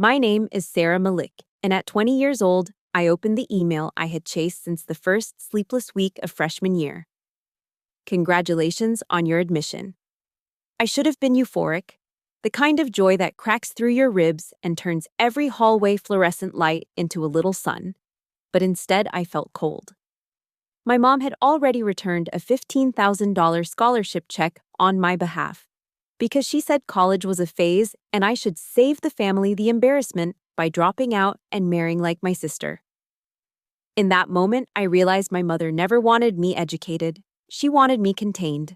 My name is Sarah Malik, and at 20 years old, I opened the email I had chased since the first sleepless week of freshman year. Congratulations on your admission. I should have been euphoric, the kind of joy that cracks through your ribs and turns every hallway fluorescent light into a little sun. But instead, I felt cold. My mom had already returned a $15,000 scholarship check on my behalf, because she said college was a phase and I should save the family the embarrassment by dropping out and marrying like my sister. In that moment, I realized my mother never wanted me educated. She wanted me contained.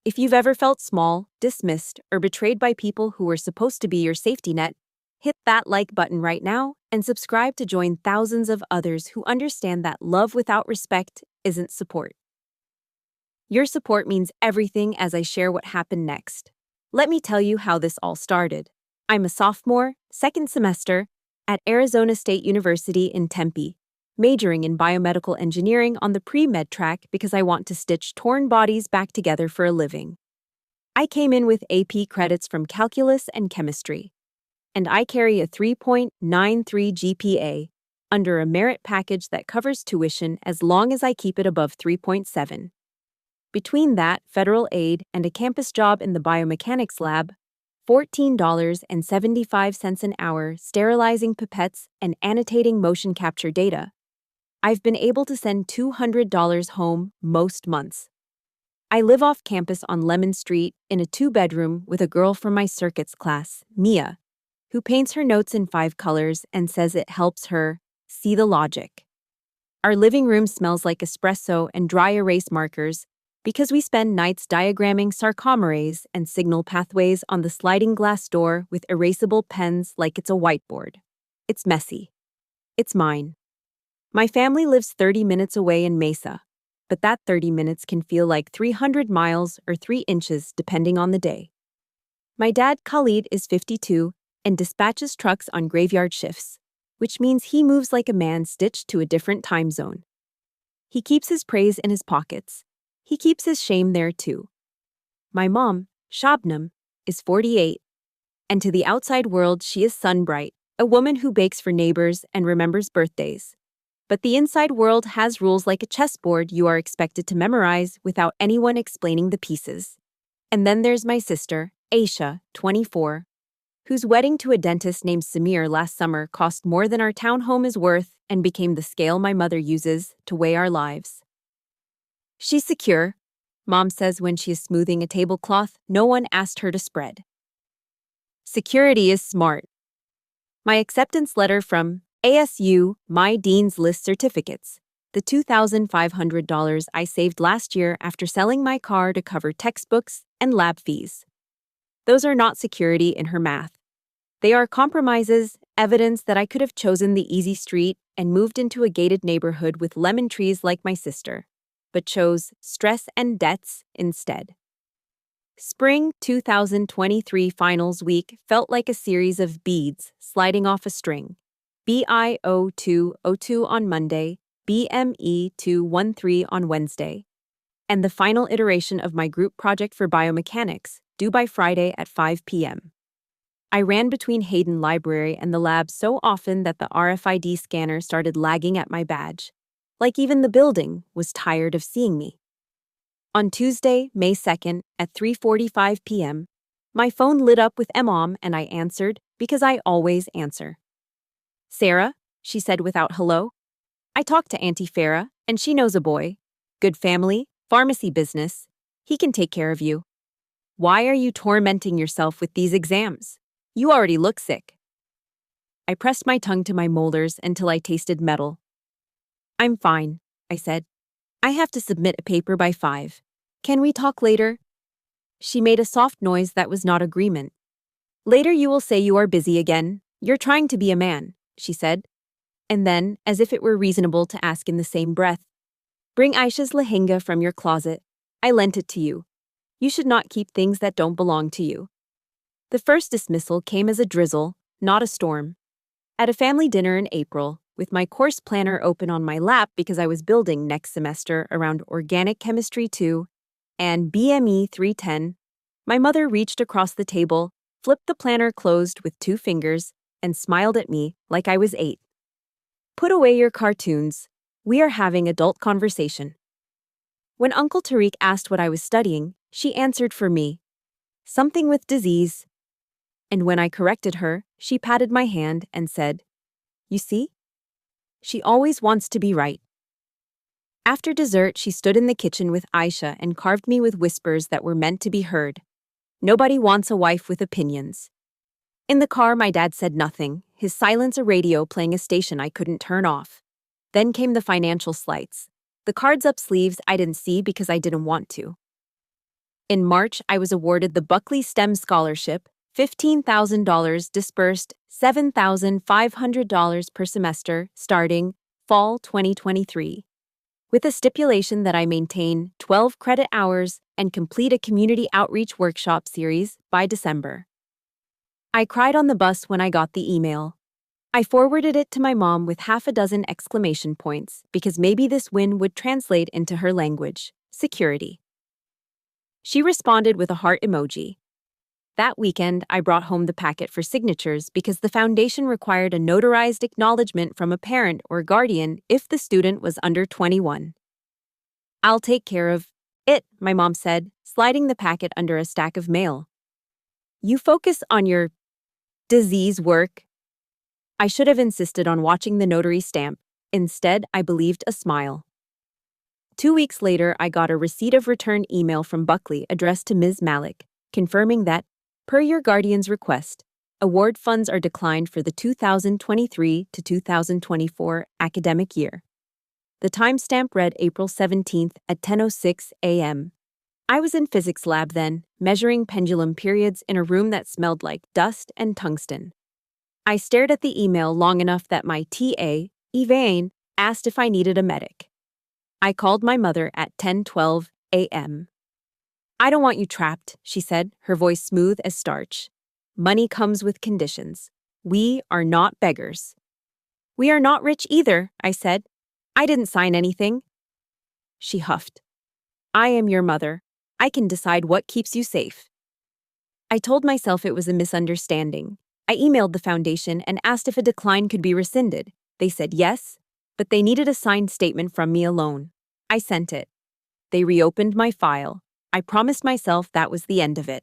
If you've ever felt small, dismissed, or betrayed by people who were supposed to be your safety net, hit that like button right now and subscribe to join thousands of others who understand that love without respect isn't support. Your support means everything as I share what happened next. Let me tell you how this all started. I'm a sophomore, second semester, at Arizona State University in Tempe, majoring in biomedical engineering on the pre-med track because I want to stitch torn bodies back together for a living. I came in with AP credits from calculus and chemistry, and I carry a 3.93 GPA under a merit package that covers tuition as long as I keep it above 3.7. Between that, federal aid, and a campus job in the biomechanics lab, $14.75 an hour sterilizing pipettes and annotating motion capture data, I've been able to send $200 home most months. I live off campus on Lemon Street in a 2-bedroom with a girl from my circuits class, Mia, who paints her notes in 5 colors and says it helps her see the logic. Our living room smells like espresso and dry erase markers because we spend nights diagramming sarcomeres and signal pathways on the sliding glass door with erasable pens like it's a whiteboard. It's messy. It's mine. My family lives 30 minutes away in Mesa, but that 30 minutes can feel like 300 miles or 3 inches depending on the day. My dad, Khalid, is 52 and dispatches trucks on graveyard shifts, which means he moves like a man stitched to a different time zone. He keeps his praise in his pockets. He keeps his shame there too. My mom, Shabnam, is 48, and to the outside world she is Sunbright, a woman who bakes for neighbors and remembers birthdays. But the inside world has rules like a chessboard you are expected to memorize without anyone explaining the pieces. And then there's my sister, Aisha, 24, whose wedding to a dentist named Samir last summer cost more than our townhome is worth and became the scale my mother uses to weigh our lives. She's secure, Mom says when she is smoothing a tablecloth no one asked her to spread. Security is smart. My acceptance letter from ASU, my Dean's List certificates, the $2,500 I saved last year after selling my car to cover textbooks and lab fees. Those are not security in her math. They are compromises, evidence that I could have chosen the easy street and moved into a gated neighborhood with lemon trees like my sister, but chose stress and debts instead. Spring 2023 finals week felt like a series of beads sliding off a string. BI0202 on Monday, BME213 on Wednesday, and the final iteration of my group project for biomechanics, due by Friday at 5 p.m. I ran between Hayden Library and the lab so often that the RFID scanner started lagging at my badge, like even the building was tired of seeing me. On Tuesday, May 2nd, at 3:45 p.m., my phone lit up with Mom and I answered because I always answer. Sarah, she said without hello. I talked to Auntie Farah, and she knows a boy. Good family, pharmacy business. He can take care of you. Why are you tormenting yourself with these exams? You already look sick. I pressed my tongue to my molars until I tasted metal. I'm fine, I said. I have to submit a paper by 5. Can we talk later? She made a soft noise that was not agreement. Later you will say you are busy again. You're trying to be a man, she said. And then, as if it were reasonable to ask in the same breath, bring Aisha's lehenga from your closet. I lent it to you. You should not keep things that don't belong to you. The first dismissal came as a drizzle, not a storm. At a family dinner in April, with my course planner open on my lap because I was building next semester around Organic Chemistry 2 and BME 310, my mother reached across the table, flipped the planner closed with 2 fingers, and smiled at me like I was 8. Put away your cartoons. We are having adult conversation. When Uncle Tariq asked what I was studying, she answered for me, something with disease. And when I corrected her, she patted my hand and said, you see? She always wants to be right. After dessert, she stood in the kitchen with Aisha and carved me with whispers that were meant to be heard. Nobody wants a wife with opinions. In the car, my dad said nothing, his silence a radio playing a station I couldn't turn off. Then came the financial slights. The cards up sleeves I didn't see because I didn't want to. In March, I was awarded the Buckley STEM Scholarship, $15,000 dispersed, $7,500 per semester, starting fall 2023. With a stipulation that I maintain 12 credit hours and complete a community outreach workshop series by December. I cried on the bus when I got the email. I forwarded it to my mom with half a dozen exclamation points because maybe this win would translate into her language, security. She responded with a heart emoji. That weekend, I brought home the packet for signatures because the foundation required a notarized acknowledgement from a parent or guardian if the student was under 21. I'll take care of it, my mom said, sliding the packet under a stack of mail. You focus on your disease work. I should have insisted on watching the notary stamp. Instead, I believed a smile. 2 weeks later, I got a receipt of return email from Buckley addressed to Ms. Malik, confirming that, per your guardian's request, award funds are declined for the 2023 to 2024 academic year. The timestamp read April 17th at 10:06 a.m. I was in physics lab then, measuring pendulum periods in a room that smelled like dust and tungsten. I stared at the email long enough that my TA, Elaine, asked if I needed a medic. I called my mother at 10:12 a.m. I don't want you trapped, she said, her voice smooth as starch. Money comes with conditions. We are not beggars. We are not rich either, I said. I didn't sign anything. She huffed. I am your mother. I can decide what keeps you safe. I told myself it was a misunderstanding. I emailed the foundation and asked if a decline could be rescinded. They said yes, but they needed a signed statement from me alone. I sent it. They reopened my file. I promised myself that was the end of it.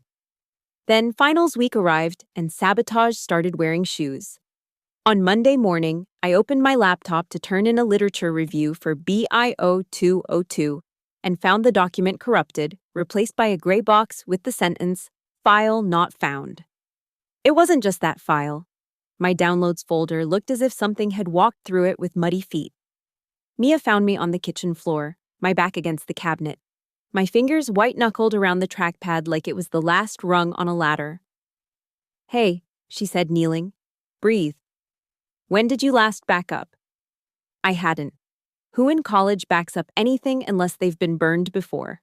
Then finals week arrived and sabotage started wearing shoes. On Monday morning, I opened my laptop to turn in a literature review for BIO 202 and found the document corrupted, replaced by a gray box with the sentence, "File not found." It wasn't just that file. My downloads folder looked as if something had walked through it with muddy feet. Mia found me on the kitchen floor, my back against the cabinet. My fingers white-knuckled around the trackpad like it was the last rung on a ladder. Hey, she said, kneeling. Breathe. When did you last back up? I hadn't. Who in college backs up anything unless they've been burned before?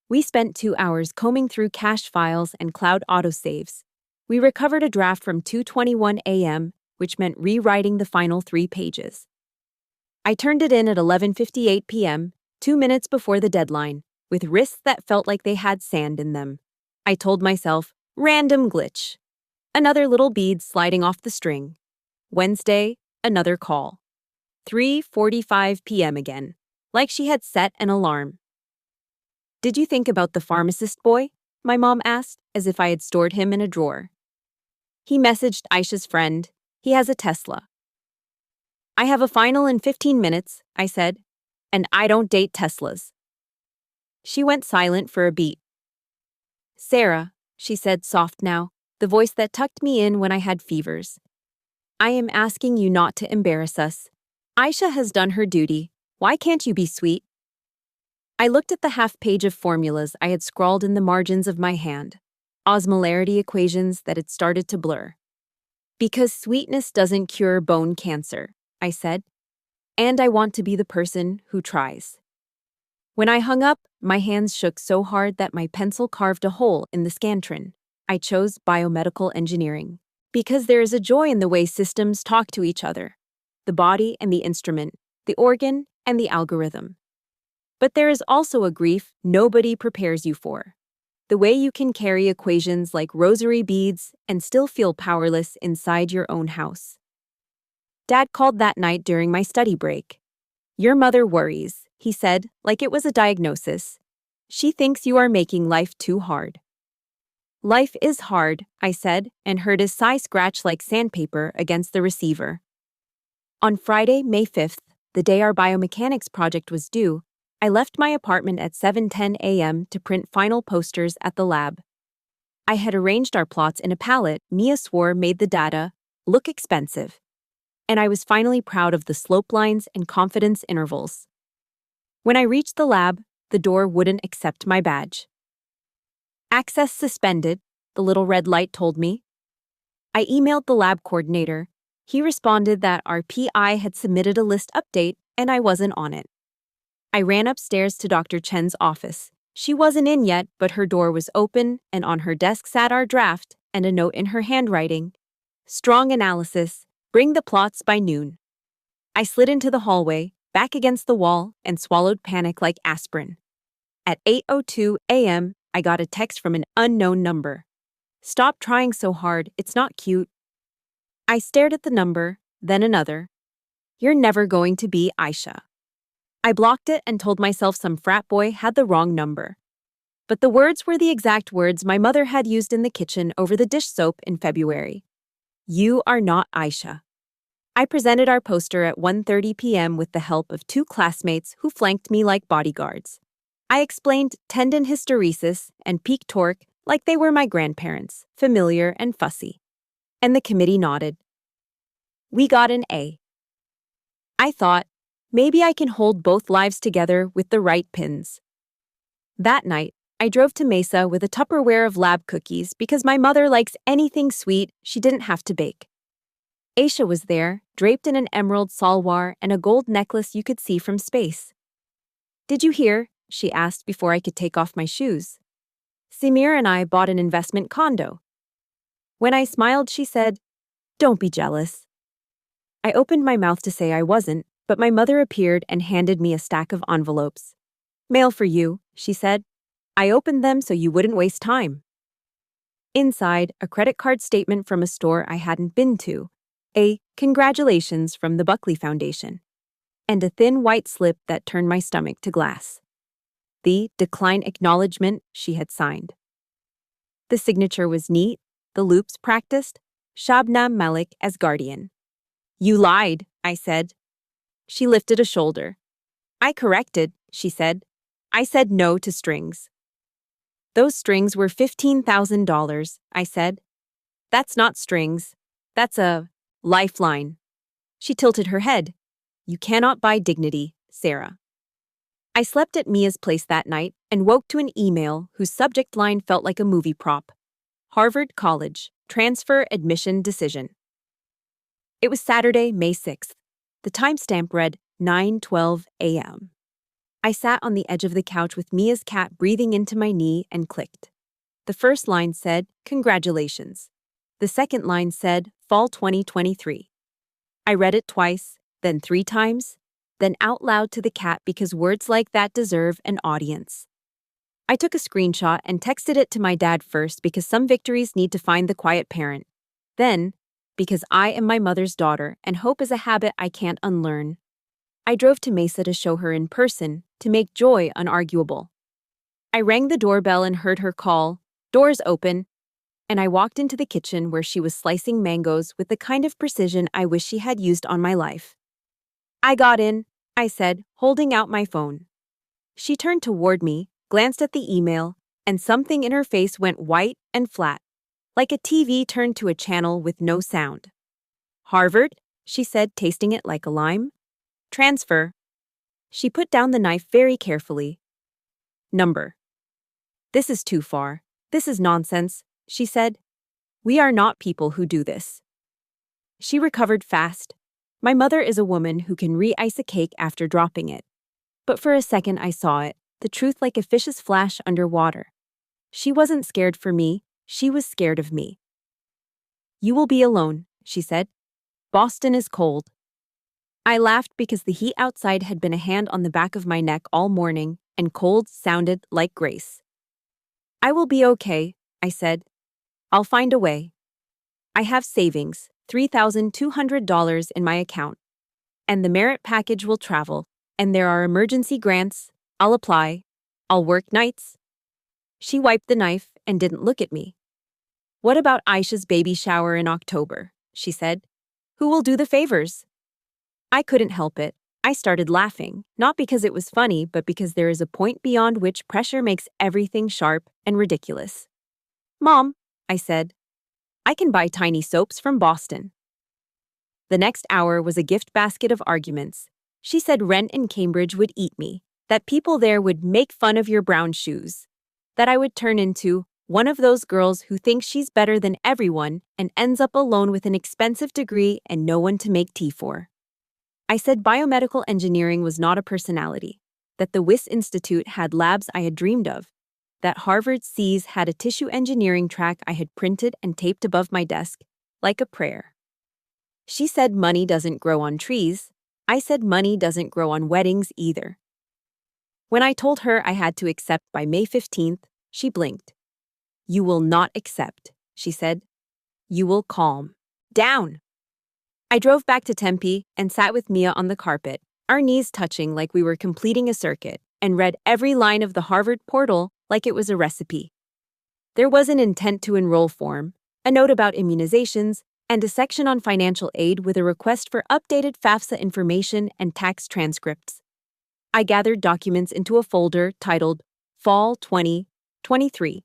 We spent 2 hours combing through cached files and cloud autosaves. We recovered a draft from 2:21 a.m., which meant rewriting the final 3 pages. I turned it in at 11:58 p.m., 2 minutes before the deadline, with wrists that felt like they had sand in them. I told myself, random glitch. Another little bead sliding off the string. Wednesday, another call. 3:45 p.m. again, like she had set an alarm. Did you think about the pharmacist boy? My mom asked, as if I had stored him in a drawer. He messaged Aisha's friend. He has a Tesla. I have a final in 15 minutes, I said, and I don't date Teslas. She went silent for a beat. Sarah, she said soft now, the voice that tucked me in when I had fevers. I am asking you not to embarrass us. Aisha has done her duty. Why can't you be sweet? I looked at the half-page of formulas I had scrawled in the margins of my hand, osmolarity equations that had started to blur. Because sweetness doesn't cure bone cancer, I said, and I want to be the person who tries. When I hung up, my hands shook so hard that my pencil carved a hole in the Scantron. I chose biomedical engineering because there is a joy in the way systems talk to each other, the body and the instrument, the organ and the algorithm. But there is also a grief nobody prepares you for. The way you can carry equations like rosary beads and still feel powerless inside your own house. Dad called that night during my study break. Your mother worries, he said, like it was a diagnosis. She thinks you are making life too hard. Life is hard, I said, and heard his sigh scratch like sandpaper against the receiver. On Friday, May 5th, the day our biomechanics project was due, I left my apartment at 7:10 a.m. to print final posters at the lab. I had arranged our plots in a palette Mia swore made the data look expensive. And I was finally proud of the slope lines and confidence intervals. When I reached the lab, the door wouldn't accept my badge. Access suspended, the little red light told me. I emailed the lab coordinator. He responded that our PI had submitted a list update and I wasn't on it. I ran upstairs to Dr. Chen's office. She wasn't in yet, but her door was open, and on her desk sat our draft and a note in her handwriting. Strong analysis. Bring the plots by noon. I slid into the hallway, back against the wall, and swallowed panic like aspirin. At 8:02 a.m., I got a text from an unknown number. Stop trying so hard, it's not cute. I stared at the number, then another. You're never going to be Aisha. I blocked it and told myself some frat boy had the wrong number. But the words were the exact words my mother had used in the kitchen over the dish soap in February. You are not Aisha. I presented our poster at 1:30 p.m. with the help of 2 classmates who flanked me like bodyguards. I explained tendon hysteresis and peak torque like they were my grandparents, familiar and fussy. And the committee nodded. We got an A. I thought, maybe I can hold both lives together with the right pins. That night, I drove to Mesa with a Tupperware of lab cookies because my mother likes anything sweet she didn't have to bake. Aisha was there, draped in an emerald salwar and a gold necklace you could see from space. Did you hear? She asked before I could take off my shoes. Samir and I bought an investment condo. When I smiled, she said, Don't be jealous. I opened my mouth to say I wasn't, but my mother appeared and handed me a stack of envelopes. Mail for you, she said. I opened them so you wouldn't waste time. Inside, a credit card statement from a store I hadn't been to, a congratulations from the Buckley Foundation, and a thin white slip that turned my stomach to glass. The decline acknowledgement she had signed. The signature was neat, the loops practiced, Shabnam Malik as guardian. You lied, I said. She lifted a shoulder. I corrected, she said. I said no to strings. Those strings were $15,000, I said. That's not strings. That's a lifeline. She tilted her head. You cannot buy dignity, Sarah. I slept at Mia's place that night and woke to an email whose subject line felt like a movie prop. Harvard College, transfer admission decision. It was Saturday, May 6th. The timestamp read 9:12 a.m. I sat on the edge of the couch with Mia's cat breathing into my knee and clicked. The first line said, Congratulations. The second line said, Fall 2023. I read it twice, then 3 times, then out loud to the cat because words like that deserve an audience. I took a screenshot and texted it to my dad first because some victories need to find the quiet parent. Then, because I am my mother's daughter and hope is a habit I can't unlearn. I drove to Mesa to show her in person, to make joy unarguable. I rang the doorbell and heard her call, Doors open, and I walked into the kitchen where she was slicing mangoes with the kind of precision I wish she had used on my life. I got in, I said, holding out my phone. She turned toward me, glanced at the email, and something in her face went white and flat, like a TV turned to a channel with no sound. Harvard, she said, tasting it like a lime. Transfer. She put down the knife very carefully. Number. This is too far. This is nonsense, she said. We are not people who do this. She recovered fast. My mother is a woman who can re-ice a cake after dropping it. But for a second I saw it, the truth like a fish's flash underwater. She wasn't scared for me, she was scared of me. You will be alone, she said. Boston is cold. I laughed because the heat outside had been a hand on the back of my neck all morning, and cold sounded like grace. I will be okay, I said. I'll find a way. I have savings, $3,200 in my account. And the merit package will travel. And there are emergency grants. I'll apply. I'll work nights. She wiped the knife and didn't look at me. What about Aisha's baby shower in October? She said. Who will do the favors? I couldn't help it. I started laughing, not because it was funny, but because there is a point beyond which pressure makes everything sharp and ridiculous. Mom, I said, I can buy tiny soaps from Boston. The next hour was a gift basket of arguments. She said rent in Cambridge would eat me, that people there would make fun of your brown shoes, that I would turn into one of those girls who thinks she's better than everyone and ends up alone with an expensive degree and no one to make tea for. I said biomedical engineering was not a personality, that the Wyss Institute had labs I had dreamed of, that Harvard Seas had a tissue engineering track I had printed and taped above my desk, like a prayer. She said money doesn't grow on trees. I said money doesn't grow on weddings either. When I told her I had to accept by May 15th, she blinked. You will not accept, she said. You will calm down. I drove back to Tempe and sat with Mia on the carpet, our knees touching like we were completing a circuit, and read every line of the Harvard portal like it was a recipe. There was an intent to enroll form, a note about immunizations, and a section on financial aid with a request for updated FAFSA information and tax transcripts. I gathered documents into a folder titled Fall 2023,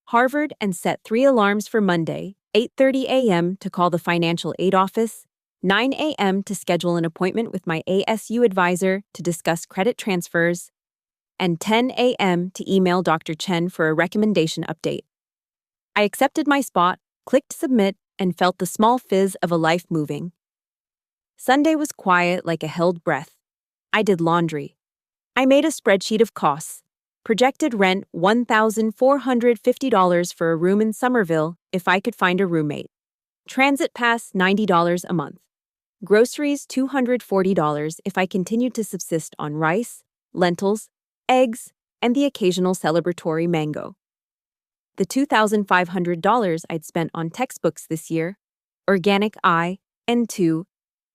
Harvard, and set 3 alarms for Monday, 8:30 a.m. to call the financial aid office, 9 a.m. to schedule an appointment with my ASU advisor to discuss credit transfers, and 10 a.m. to email Dr. Chen for a recommendation update. I accepted my spot, clicked submit, and felt the small fizz of a life moving. Sunday was quiet like a held breath. I did laundry. I made a spreadsheet of costs. Projected rent $1,450 for a room in Somerville if I could find a roommate. Transit pass $90 a month. Groceries $240 if I continued to subsist on rice, lentils, eggs, and the occasional celebratory mango. The $2,500 I'd spent on textbooks this year, Organic I, N2,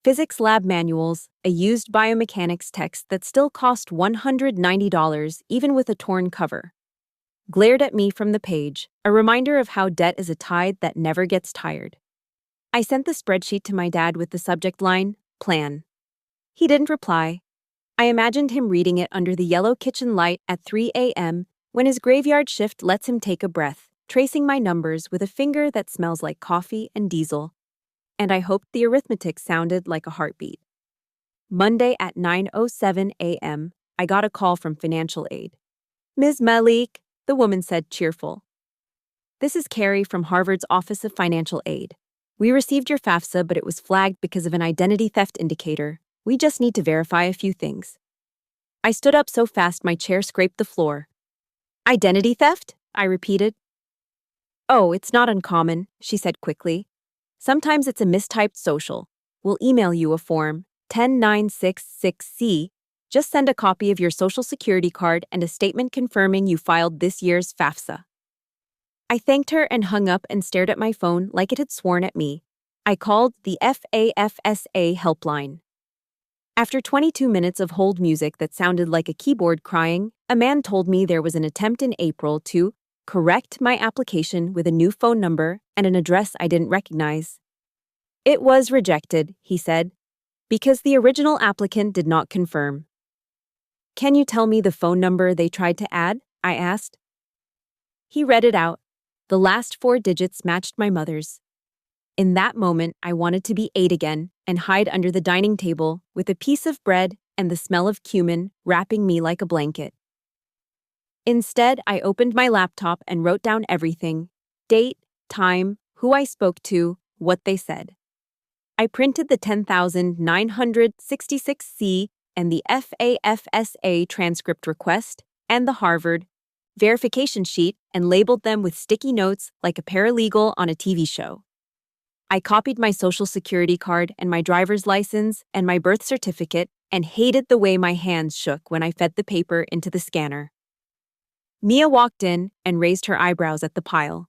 physics lab manuals, a used biomechanics text that still cost $190 even with a torn cover, glared at me from the page, a reminder of how debt is a tide that never gets tired. I sent the spreadsheet to my dad with the subject line, Plan. He didn't reply. I imagined him reading it under the yellow kitchen light at 3 a.m. when his graveyard shift lets him take a breath, tracing my numbers with a finger that smells like coffee and diesel. And I hoped the arithmetic sounded like a heartbeat. Monday at 9:07 a.m., I got a call from financial aid. Ms. Malik, the woman said, cheerful. This is Carrie from Harvard's Office of Financial Aid. We received your FAFSA, but it was flagged because of an identity theft indicator. We just need to verify a few things. I stood up so fast my chair scraped the floor. Identity theft? I repeated. Oh, it's not uncommon, she said quickly. Sometimes it's a mistyped social. We'll email you a form, 10966C. Just send a copy of your social security card and a statement confirming you filed this year's FAFSA. I thanked her and hung up and stared at my phone like it had sworn at me. I called the FAFSA helpline. After 22 minutes of hold music that sounded like a keyboard crying, a man told me there was an attempt in April to correct my application with a new phone number and an address I didn't recognize. It was rejected, he said, because the original applicant did not confirm. Can you tell me the phone number they tried to add? I asked. He read it out. The last 4 digits matched my mother's. In that moment, I wanted to be 8 again and hide under the dining table with a piece of bread and the smell of cumin wrapping me like a blanket. Instead, I opened my laptop and wrote down everything: date, time, who I spoke to, what they said. I printed the 10,966C and the FAFSA transcript request and the Harvard verification sheet and labeled them with sticky notes like a paralegal on a TV show. I copied my social security card and my driver's license and my birth certificate and hated the way my hands shook when I fed the paper into the scanner. Mia walked in and raised her eyebrows at the pile.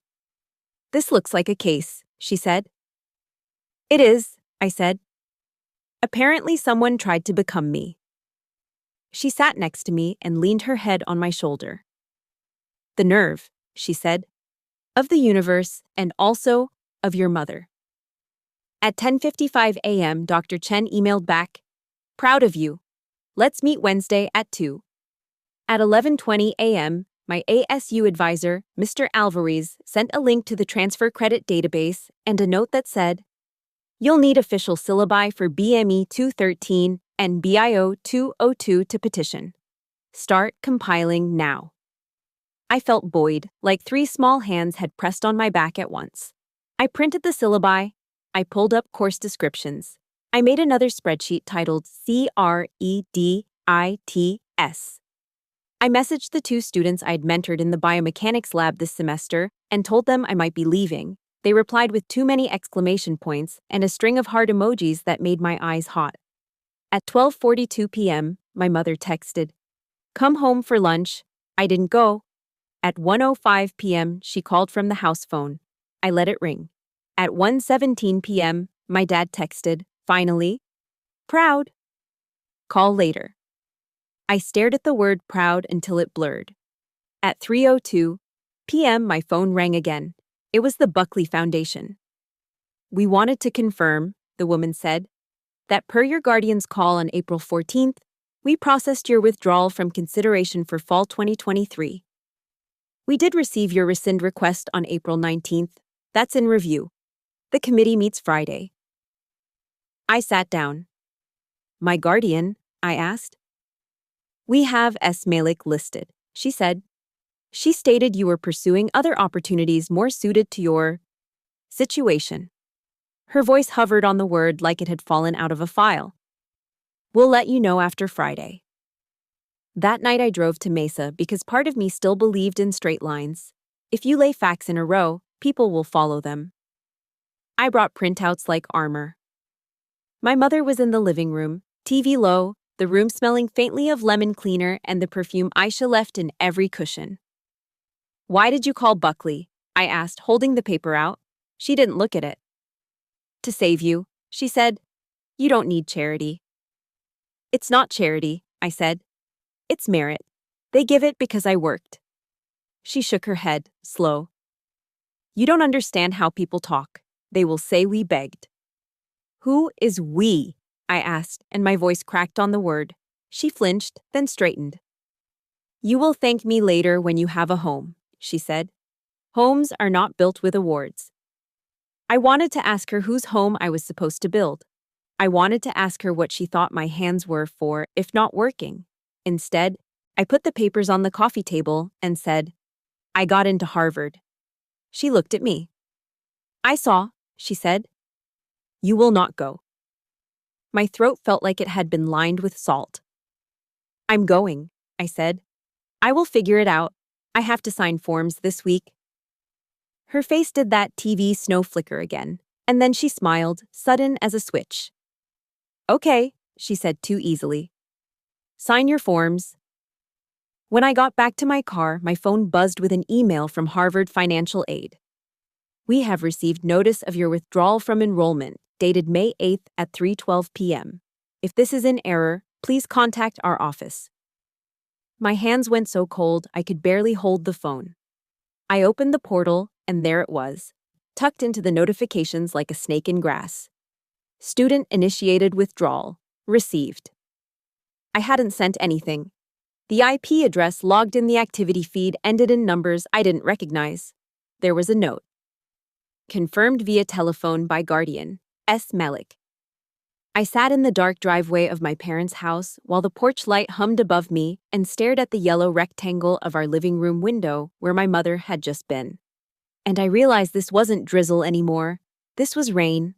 "This looks like a case," she said. "It is," I said. "Apparently someone tried to become me." She sat next to me and leaned her head on my shoulder. "The nerve," she said, "of the universe and also of your mother." At 10:55 a.m., Dr. Chen emailed back, "Proud of you. Let's meet Wednesday at 2. At 11:20 a.m., my ASU advisor, Mr. Alvarez, sent a link to the transfer credit database and a note that said, "You'll need official syllabi for BME 213 and BIO 202 to petition. Start compiling now." I felt buoyed, like 3 small hands had pressed on my back at once. I printed the syllabi. I pulled up course descriptions. I made another spreadsheet titled CREDITS. I messaged the 2 students I'd mentored in the biomechanics lab this semester and told them I might be leaving. They replied with too many exclamation points and a string of heart emojis that made my eyes hot. At 12:42 p.m., my mother texted, "Come home for lunch." I didn't go. At 1:05 p.m., she called from the house phone. I let it ring. At 1:17 p.m., my dad texted, "Finally. Proud. Call later." I stared at the word proud until it blurred. At 3:02 p.m., my phone rang again. It was the Buckley Foundation. "We wanted to confirm," the woman said, "that per your guardian's call on April 14th, we processed your withdrawal from consideration for fall 2023. We did receive your rescind request on April 19th. That's in review. The committee meets Friday." I sat down. "My guardian?" I asked. "We have S. Malik listed," she said. "She stated you were pursuing other opportunities more suited to your situation." Her voice hovered on the word like it had fallen out of a file. "We'll let you know after Friday." That night I drove to Mesa because part of me still believed in straight lines. If you lay facts in a row, people will follow them. I brought printouts like armor. My mother was in the living room, TV low, the room smelling faintly of lemon cleaner and the perfume Aisha left in every cushion. "Why did you call Buckley?" I asked, holding the paper out. She didn't look at it. "To save you," she said. "You don't need charity." "It's not charity," I said. "It's merit. They give it because I worked." She shook her head, slow. "You don't understand how people talk. They will say we begged." "Who is we?" I asked, and my voice cracked on the word. She flinched, then straightened. "You will thank me later when you have a home," she said. "Homes are not built with awards." I wanted to ask her whose home I was supposed to build. I wanted to ask her what she thought my hands were for, if not working. Instead, I put the papers on the coffee table and said, "I got into Harvard." She looked at me. "I saw," she said. "You will not go." My throat felt like it had been lined with salt. "I'm going," I said. "I will figure it out. I have to sign forms this week." Her face did that TV snow flicker again, and then she smiled, sudden as a switch. "Okay," she said too easily. "Sign your forms." When I got back to my car, my phone buzzed with an email from Harvard Financial Aid. "We have received notice of your withdrawal from enrollment, dated May 8th at 3:12 p.m. If this is in error, please contact our office." My hands went so cold I could barely hold the phone. I opened the portal, and there it was, tucked into the notifications like a snake in grass. Student-initiated withdrawal. Received. I hadn't sent anything. The IP address logged in the activity feed ended in numbers I didn't recognize. There was a note. Confirmed via telephone by Guardian, S. Malik. I sat in the dark driveway of my parents' house while the porch light hummed above me and stared at the yellow rectangle of our living room window where my mother had just been. And I realized this wasn't drizzle anymore. This was rain.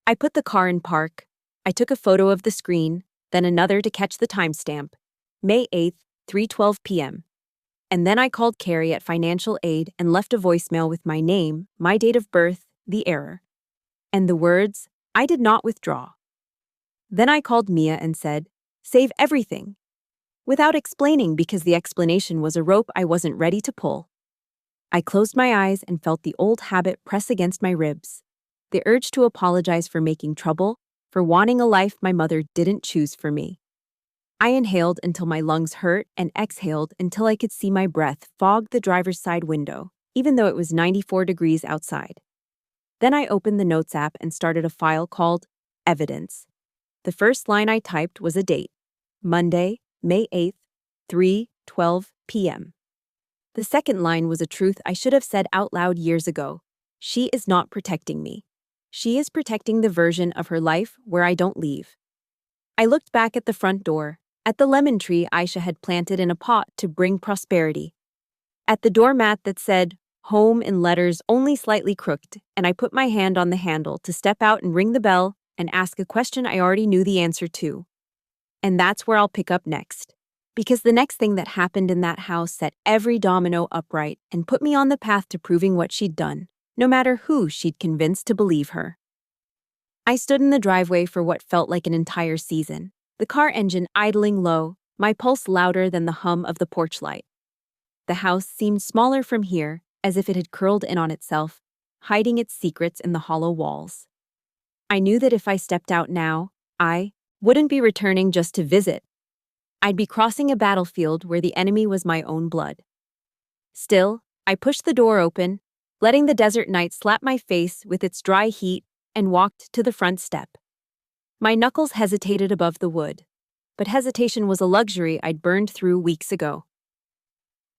I put the car in park. I took a photo of the screen, then another to catch the timestamp. May 8th, 3:12 p.m. And then I called Carrie at Financial Aid and left a voicemail with my name, my date of birth, the error, and the words, "I did not withdraw." Then I called Mia and said, "Save everything." without explaining because the explanation was a rope I wasn't ready to pull. I closed my eyes and felt the old habit press against my ribs. The urge to apologize for making trouble, for wanting a life my mother didn't choose for me. I inhaled until my lungs hurt and exhaled until I could see my breath fog the driver's side window, even though it was 94 degrees outside. Then I opened the Notes app and started a file called Evidence. The first line I typed was a date, Monday, May 8th, 3:12 p.m. The second line was a truth I should have said out loud years ago. She is not protecting me. She is protecting the version of her life where I don't leave. I looked back at the front door, at the lemon tree Aisha had planted in a pot to bring prosperity, at the doormat that said, home in letters only slightly crooked, and I put my hand on the handle to step out and ring the bell and ask a question I already knew the answer to. And that's where I'll pick up next. Because the next thing that happened in that house set every domino upright and put me on the path to proving what she'd done, no matter who she'd convinced to believe her. I stood in the driveway for what felt like an entire season, the car engine idling low, my pulse louder than the hum of the porch light. The house seemed smaller from here, as if it had curled in on itself, hiding its secrets in the hollow walls. I knew that if I stepped out now, I wouldn't be returning just to visit. I'd be crossing a battlefield where the enemy was my own blood. Still, I pushed the door open, letting the desert night slap my face with its dry heat, and walked to the front step. My knuckles hesitated above the wood, but hesitation was a luxury I'd burned through weeks ago.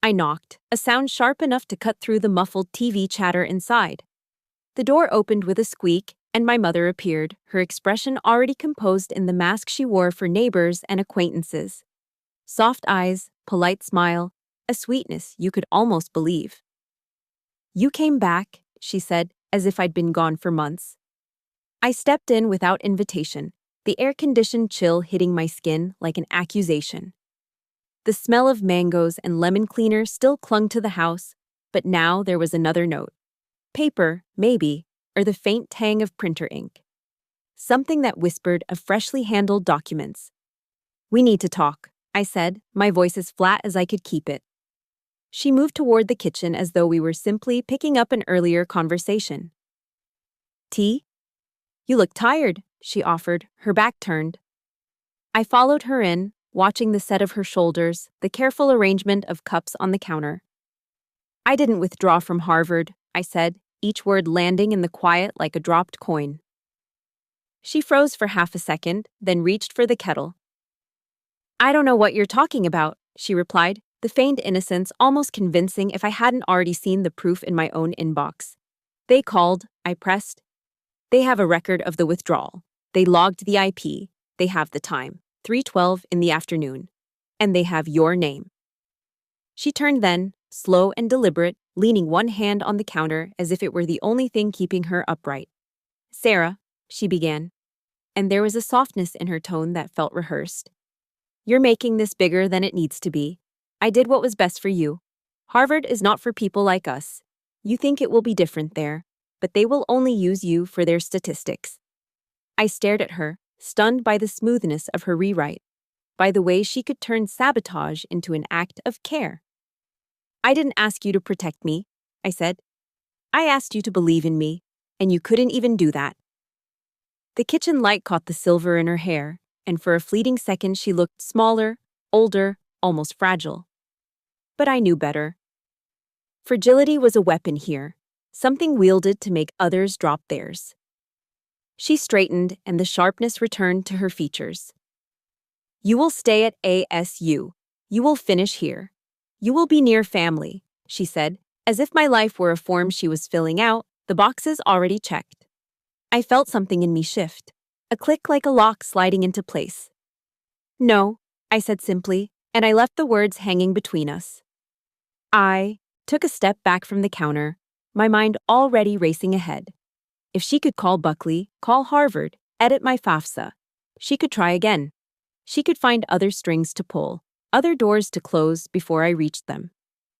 I knocked, a sound sharp enough to cut through the muffled TV chatter inside. The door opened with a squeak, and my mother appeared, her expression already composed in the mask she wore for neighbors and acquaintances. Soft eyes, polite smile, a sweetness you could almost believe. "You came back," she said, as if I'd been gone for months. I stepped in without invitation, the air-conditioned chill hitting my skin like an accusation. The smell of mangoes and lemon cleaner still clung to the house, but now there was another note. Paper, maybe, or the faint tang of printer ink. Something that whispered of freshly handled documents. "We need to talk," I said, my voice as flat as I could keep it. She moved toward the kitchen as though we were simply picking up an earlier conversation. "Tea? You look tired," she offered, her back turned. I followed her in, watching the set of her shoulders, the careful arrangement of cups on the counter. "I didn't withdraw from Harvard," I said, each word landing in the quiet like a dropped coin. She froze for half a second, then reached for the kettle. "I don't know what you're talking about," she replied, the feigned innocence almost convincing if I hadn't already seen the proof in my own inbox. "They called," I pressed. "They have a record of the withdrawal. They logged the IP. They have the time, 3:12 in the afternoon. And they have your name." She turned then, slow and deliberate, leaning one hand on the counter as if it were the only thing keeping her upright. "Sarah," she began, and there was a softness in her tone that felt rehearsed. "You're making this bigger than it needs to be. I did what was best for you. Harvard is not for people like us. You think it will be different there, but they will only use you for their statistics." I stared at her, stunned by the smoothness of her rewrite, by the way she could turn sabotage into an act of care. "I didn't ask you to protect me," I said. "I asked you to believe in me, and you couldn't even do that." The kitchen light caught the silver in her hair, and for a fleeting second she looked smaller, older, almost fragile. But I knew better. Fragility was a weapon here, something wielded to make others drop theirs. She straightened, and the sharpness returned to her features. "You will stay at ASU. You will finish here. You will be near family," she said, as if my life were a form she was filling out, the boxes already checked. I felt something in me shift, a click like a lock sliding into place. "No," I said simply, and I left the words hanging between us. I took a step back from the counter, my mind already racing ahead. If she could call Buckley, call Harvard, edit my FAFSA, she could try again. She could find other strings to pull, other doors to close before I reached them.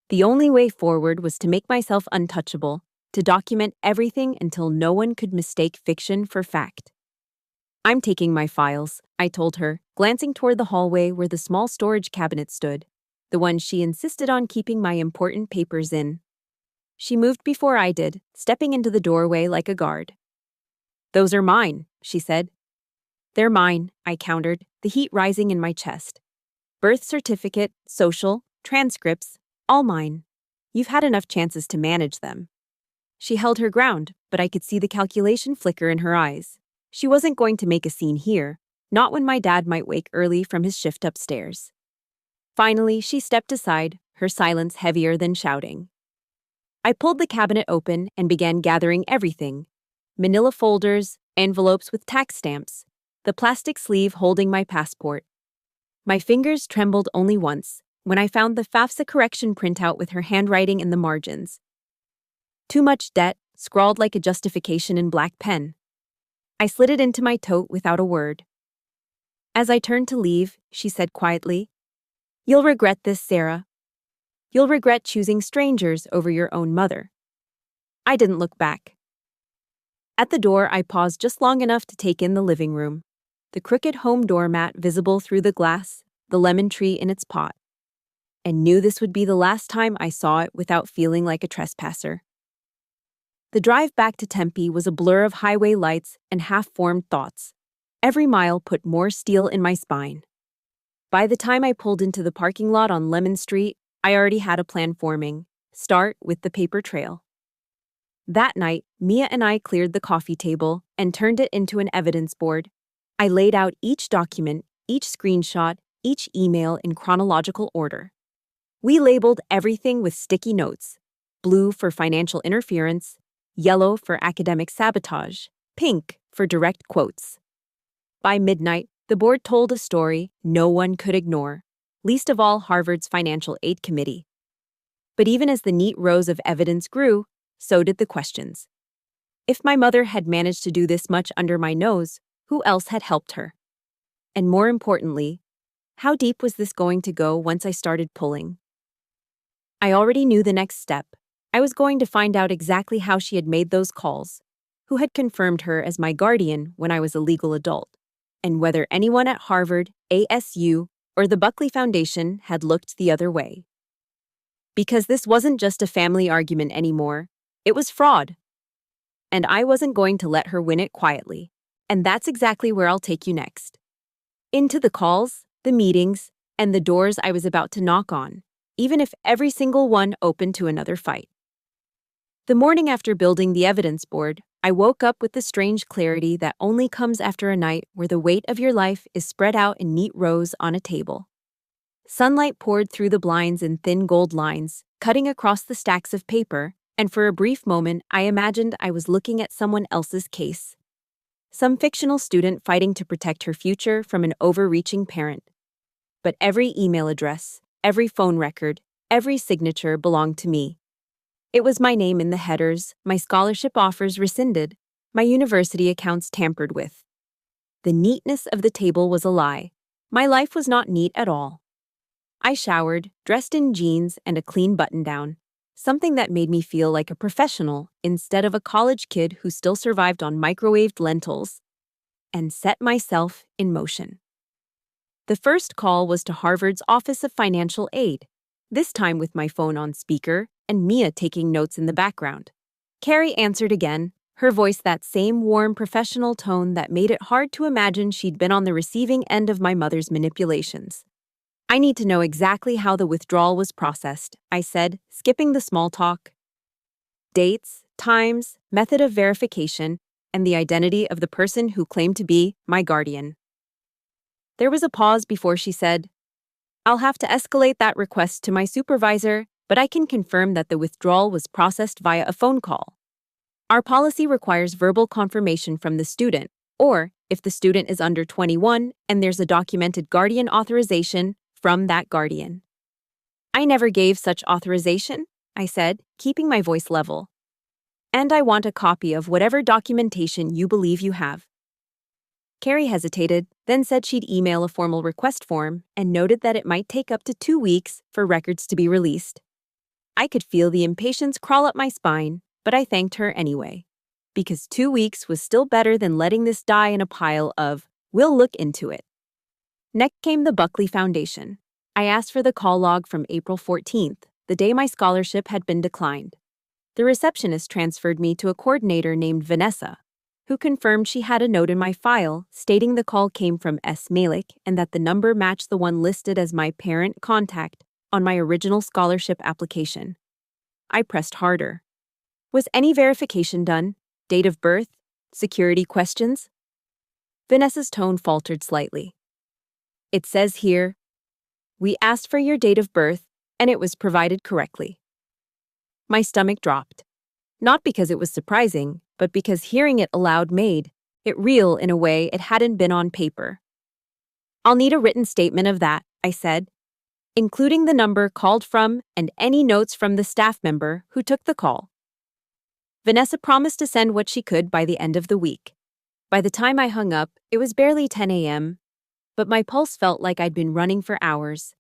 The only way forward was to make myself untouchable, to document everything until no one could mistake fiction for fact. I'm taking my files, I told her, glancing toward the hallway where the small storage cabinet stood, the one she insisted on keeping my important papers in. She moved before I did, stepping into the doorway like a guard. Those are mine, she said. They're mine, I countered, the heat rising in my chest. Birth certificate, social, transcripts, all mine. You've had enough chances to manage them. She held her ground, but I could see the calculation flicker in her eyes. She wasn't going to make a scene here, not when my dad might wake early from his shift upstairs. Finally, she stepped aside, her silence heavier than shouting. I pulled the cabinet open and began gathering everything. Manila folders, envelopes with tax stamps, the plastic sleeve holding my passport. My fingers trembled only once, when I found the FAFSA correction printout with her handwriting in the margins. Too much debt, scrawled like a justification in black pen. I slid it into my tote without a word. As I turned to leave, she said quietly, "You'll regret this, Sarah. You'll regret choosing strangers over your own mother." I didn't look back. At the door, I paused just long enough to take in the living room. The crooked home doormat visible through the glass, the lemon tree in its pot. And knew this would be the last time I saw it without feeling like a trespasser. The drive back to Tempe was a blur of highway lights and half-formed thoughts. Every mile put more steel in my spine. By the time I pulled into the parking lot on Lemon Street, I already had a plan forming. Start with the paper trail. That night, Mia and I cleared the coffee table and turned it into an evidence board. I laid out each document, each screenshot, each email in chronological order. We labeled everything with sticky notes: blue for financial interference, yellow for academic sabotage, pink for direct quotes. By midnight, the board told a story no one could ignore, least of all Harvard's Financial Aid Committee. But even as the neat rows of evidence grew, so did the questions. If my mother had managed to do this much under my nose, who else had helped her? And more importantly, how deep was this going to go once I started pulling? I already knew the next step. I was going to find out exactly how she had made those calls, who had confirmed her as my guardian when I was a legal adult, and whether anyone at Harvard, ASU, or the Buckley Foundation had looked the other way. Because this wasn't just a family argument anymore, it was fraud. And I wasn't going to let her win it quietly. And that's exactly where I'll take you next. Into the calls, the meetings, and the doors I was about to knock on, even if every single one opened to another fight. The morning after building the evidence board, I woke up with the strange clarity that only comes after a night where the weight of your life is spread out in neat rows on a table. Sunlight poured through the blinds in thin gold lines, cutting across the stacks of paper, and for a brief moment I imagined I was looking at someone else's case. Some fictional student fighting to protect her future from an overreaching parent. But every email address, every phone record, every signature belonged to me. It was my name in the headers, my scholarship offers rescinded, my university accounts tampered with. The neatness of the table was a lie. My life was not neat at all. I showered, dressed in jeans and a clean button-down, something that made me feel like a professional instead of a college kid who still survived on microwaved lentils, and set myself in motion. The first call was to Harvard's Office of Financial Aid, this time with my phone on speaker and Mia taking notes in the background. Carrie answered again, her voice that same warm professional tone that made it hard to imagine she'd been on the receiving end of my mother's manipulations. "I need to know exactly how the withdrawal was processed," I said, skipping the small talk. Dates, times, method of verification, and the identity of the person who claimed to be my guardian. There was a pause before she said, "I'll have to escalate that request to my supervisor, but I can confirm that the withdrawal was processed via a phone call. Our policy requires verbal confirmation from the student, or, if the student is under 21 and there's a documented guardian authorization, from that guardian." "I never gave such authorization," I said, keeping my voice level. "And I want a copy of whatever documentation you believe you have." Carrie hesitated, then said she'd email a formal request form and noted that it might take up to 2 weeks for records to be released. I could feel the impatience crawl up my spine, but I thanked her anyway. because 2 weeks was still better than letting this die in a pile of, "We'll look into it." Next came the Buckley Foundation. I asked for the call log from April 14th, the day my scholarship had been declined. The receptionist transferred me to a coordinator named Vanessa, who confirmed she had a note in my file stating the call came from S. Malik and that the number matched the one listed as my parent contact on my original scholarship application. I pressed harder. Was any verification done? Date of birth? Security questions? Vanessa's tone faltered slightly. "It says here, we asked for your date of birth, and it was provided correctly." My stomach dropped. Not because it was surprising, but because hearing it aloud made it real in a way it hadn't been on paper. "I'll need a written statement of that," I said, "including the number called from and any notes from the staff member who took the call." Vanessa promised to send what she could by the end of the week. By the time I hung up, it was barely 10 a.m., but my pulse felt like I'd been running for hours.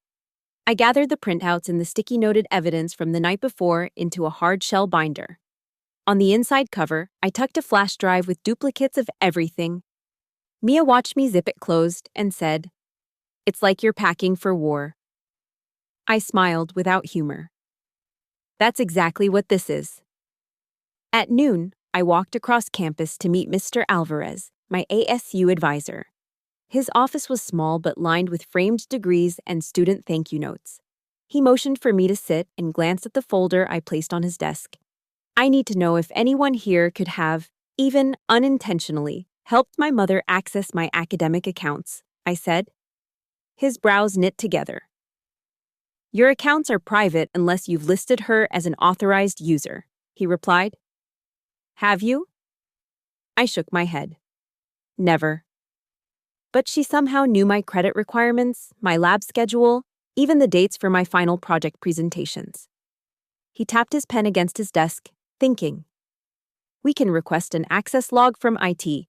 I gathered the printouts and the sticky noted evidence from the night before into a hard shell binder. On the inside cover, I tucked a flash drive with duplicates of everything. Mia watched me zip it closed and said, "It's like you're packing for war." I smiled without humor. That's exactly what this is. At noon, I walked across campus to meet Mr. Alvarez, my ASU advisor. His office was small but lined with framed degrees and student thank you notes. He motioned for me to sit and glanced at the folder I placed on his desk. "I need to know if anyone here could have, even unintentionally, helped my mother access my academic accounts," I said. His brows knit together. "Your accounts are private unless you've listed her as an authorized user," he replied. "Have you?" I shook my head. "Never." But she somehow knew my credit requirements, my lab schedule, even the dates for my final project presentations. He tapped his pen against his desk, thinking. "We can request an access log from IT.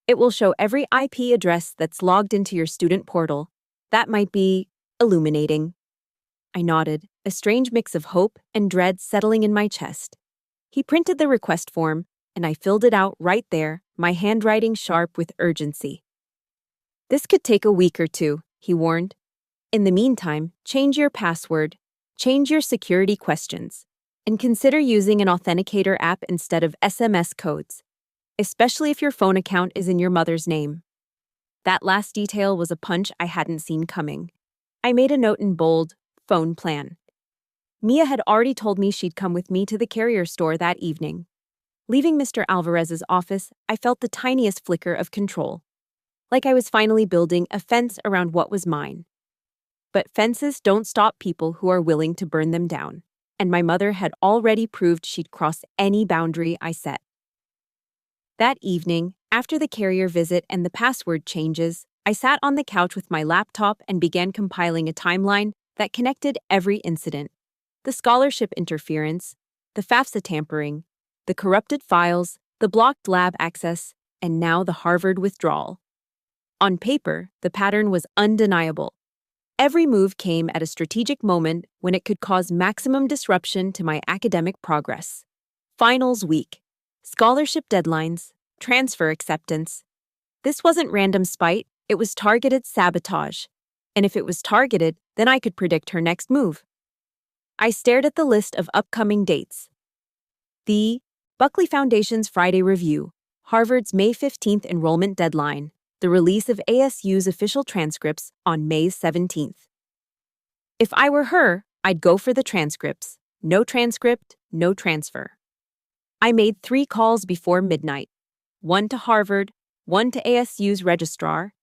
It will show every IP address that's logged into your student portal. That might be illuminating." I nodded, a strange mix of hope and dread settling in my chest. He printed the request form, and I filled it out right there, my handwriting sharp with urgency. "This could take a week or two," he warned. "In the meantime, change your password, change your security questions, and consider using an authenticator app instead of SMS codes, especially if your phone account is in your mother's name." That last detail was a punch I hadn't seen coming. I made a note in bold, "phone plan." Mia had already told me she'd come with me to the carrier store that evening. Leaving Mr. Alvarez's office, I felt the tiniest flicker of control. Like I was finally building a fence around what was mine. But fences don't stop people who are willing to burn them down, and my mother had already proved she'd cross any boundary I set. That evening, after the carrier visit and the password changes, I sat on the couch with my laptop and began compiling a timeline that connected every incident: the scholarship interference, the FAFSA tampering, the corrupted files, the blocked lab access, and now the Harvard withdrawal. On paper, the pattern was undeniable. Every move came at a strategic moment when it could cause maximum disruption to my academic progress. Finals week, scholarship deadlines, transfer acceptance. This wasn't random spite, it was targeted sabotage. And if it was targeted, then I could predict her next move. I stared at the list of upcoming dates. The Buckley Foundation's Friday Review, Harvard's May 15th enrollment deadline, the release of ASU's official transcripts on May 17th. If I were her, I'd go for the transcripts. No transcript, no transfer. I made 3 calls before midnight, one to Harvard, one to ASU's registrar,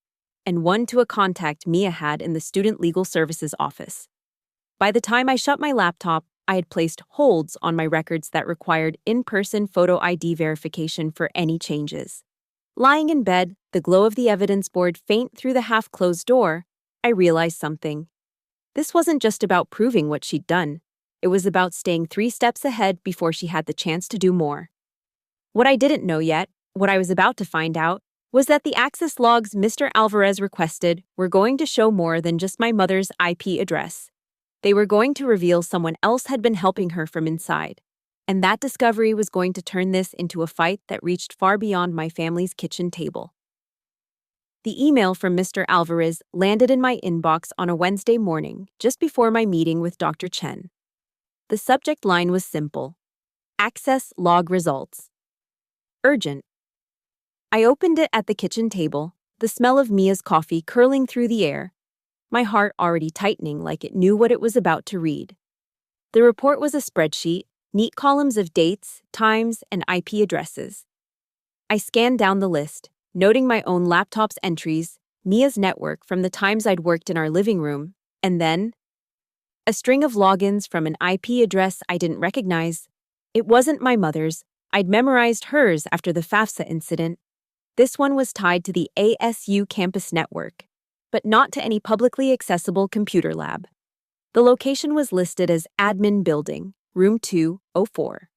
and one to a contact Mia had in the Student Legal Services office. By the time I shut my laptop, I had placed holds on my records that required in-person photo ID verification for any changes. Lying in bed, the glow of the evidence board faint through the half-closed door, I realized something. This wasn't just about proving what she'd done. It was about staying 3 steps ahead before she had the chance to do more. What I didn't know yet, what I was about to find out, was that the access logs Mr. Alvarez requested were going to show more than just my mother's IP address. They were going to reveal someone else had been helping her from inside. And that discovery was going to turn this into a fight that reached far beyond my family's kitchen table. The email from Mr. Alvarez landed in my inbox on a Wednesday morning, just before my meeting with Dr. Chen. The subject line was simple: Access log results. Urgent. I opened it at the kitchen table, the smell of Mia's coffee curling through the air, my heart already tightening like it knew what it was about to read. The report was a spreadsheet, neat columns of dates, times, and IP addresses. I scanned down the list, noting my own laptop's entries, Mia's network from the times I'd worked in our living room, and then a string of logins from an IP address I didn't recognize. It wasn't my mother's. I'd memorized hers after the FAFSA incident. This one was tied to the ASU campus network, but not to any publicly accessible computer lab. The location was listed as Admin Building, Room 204.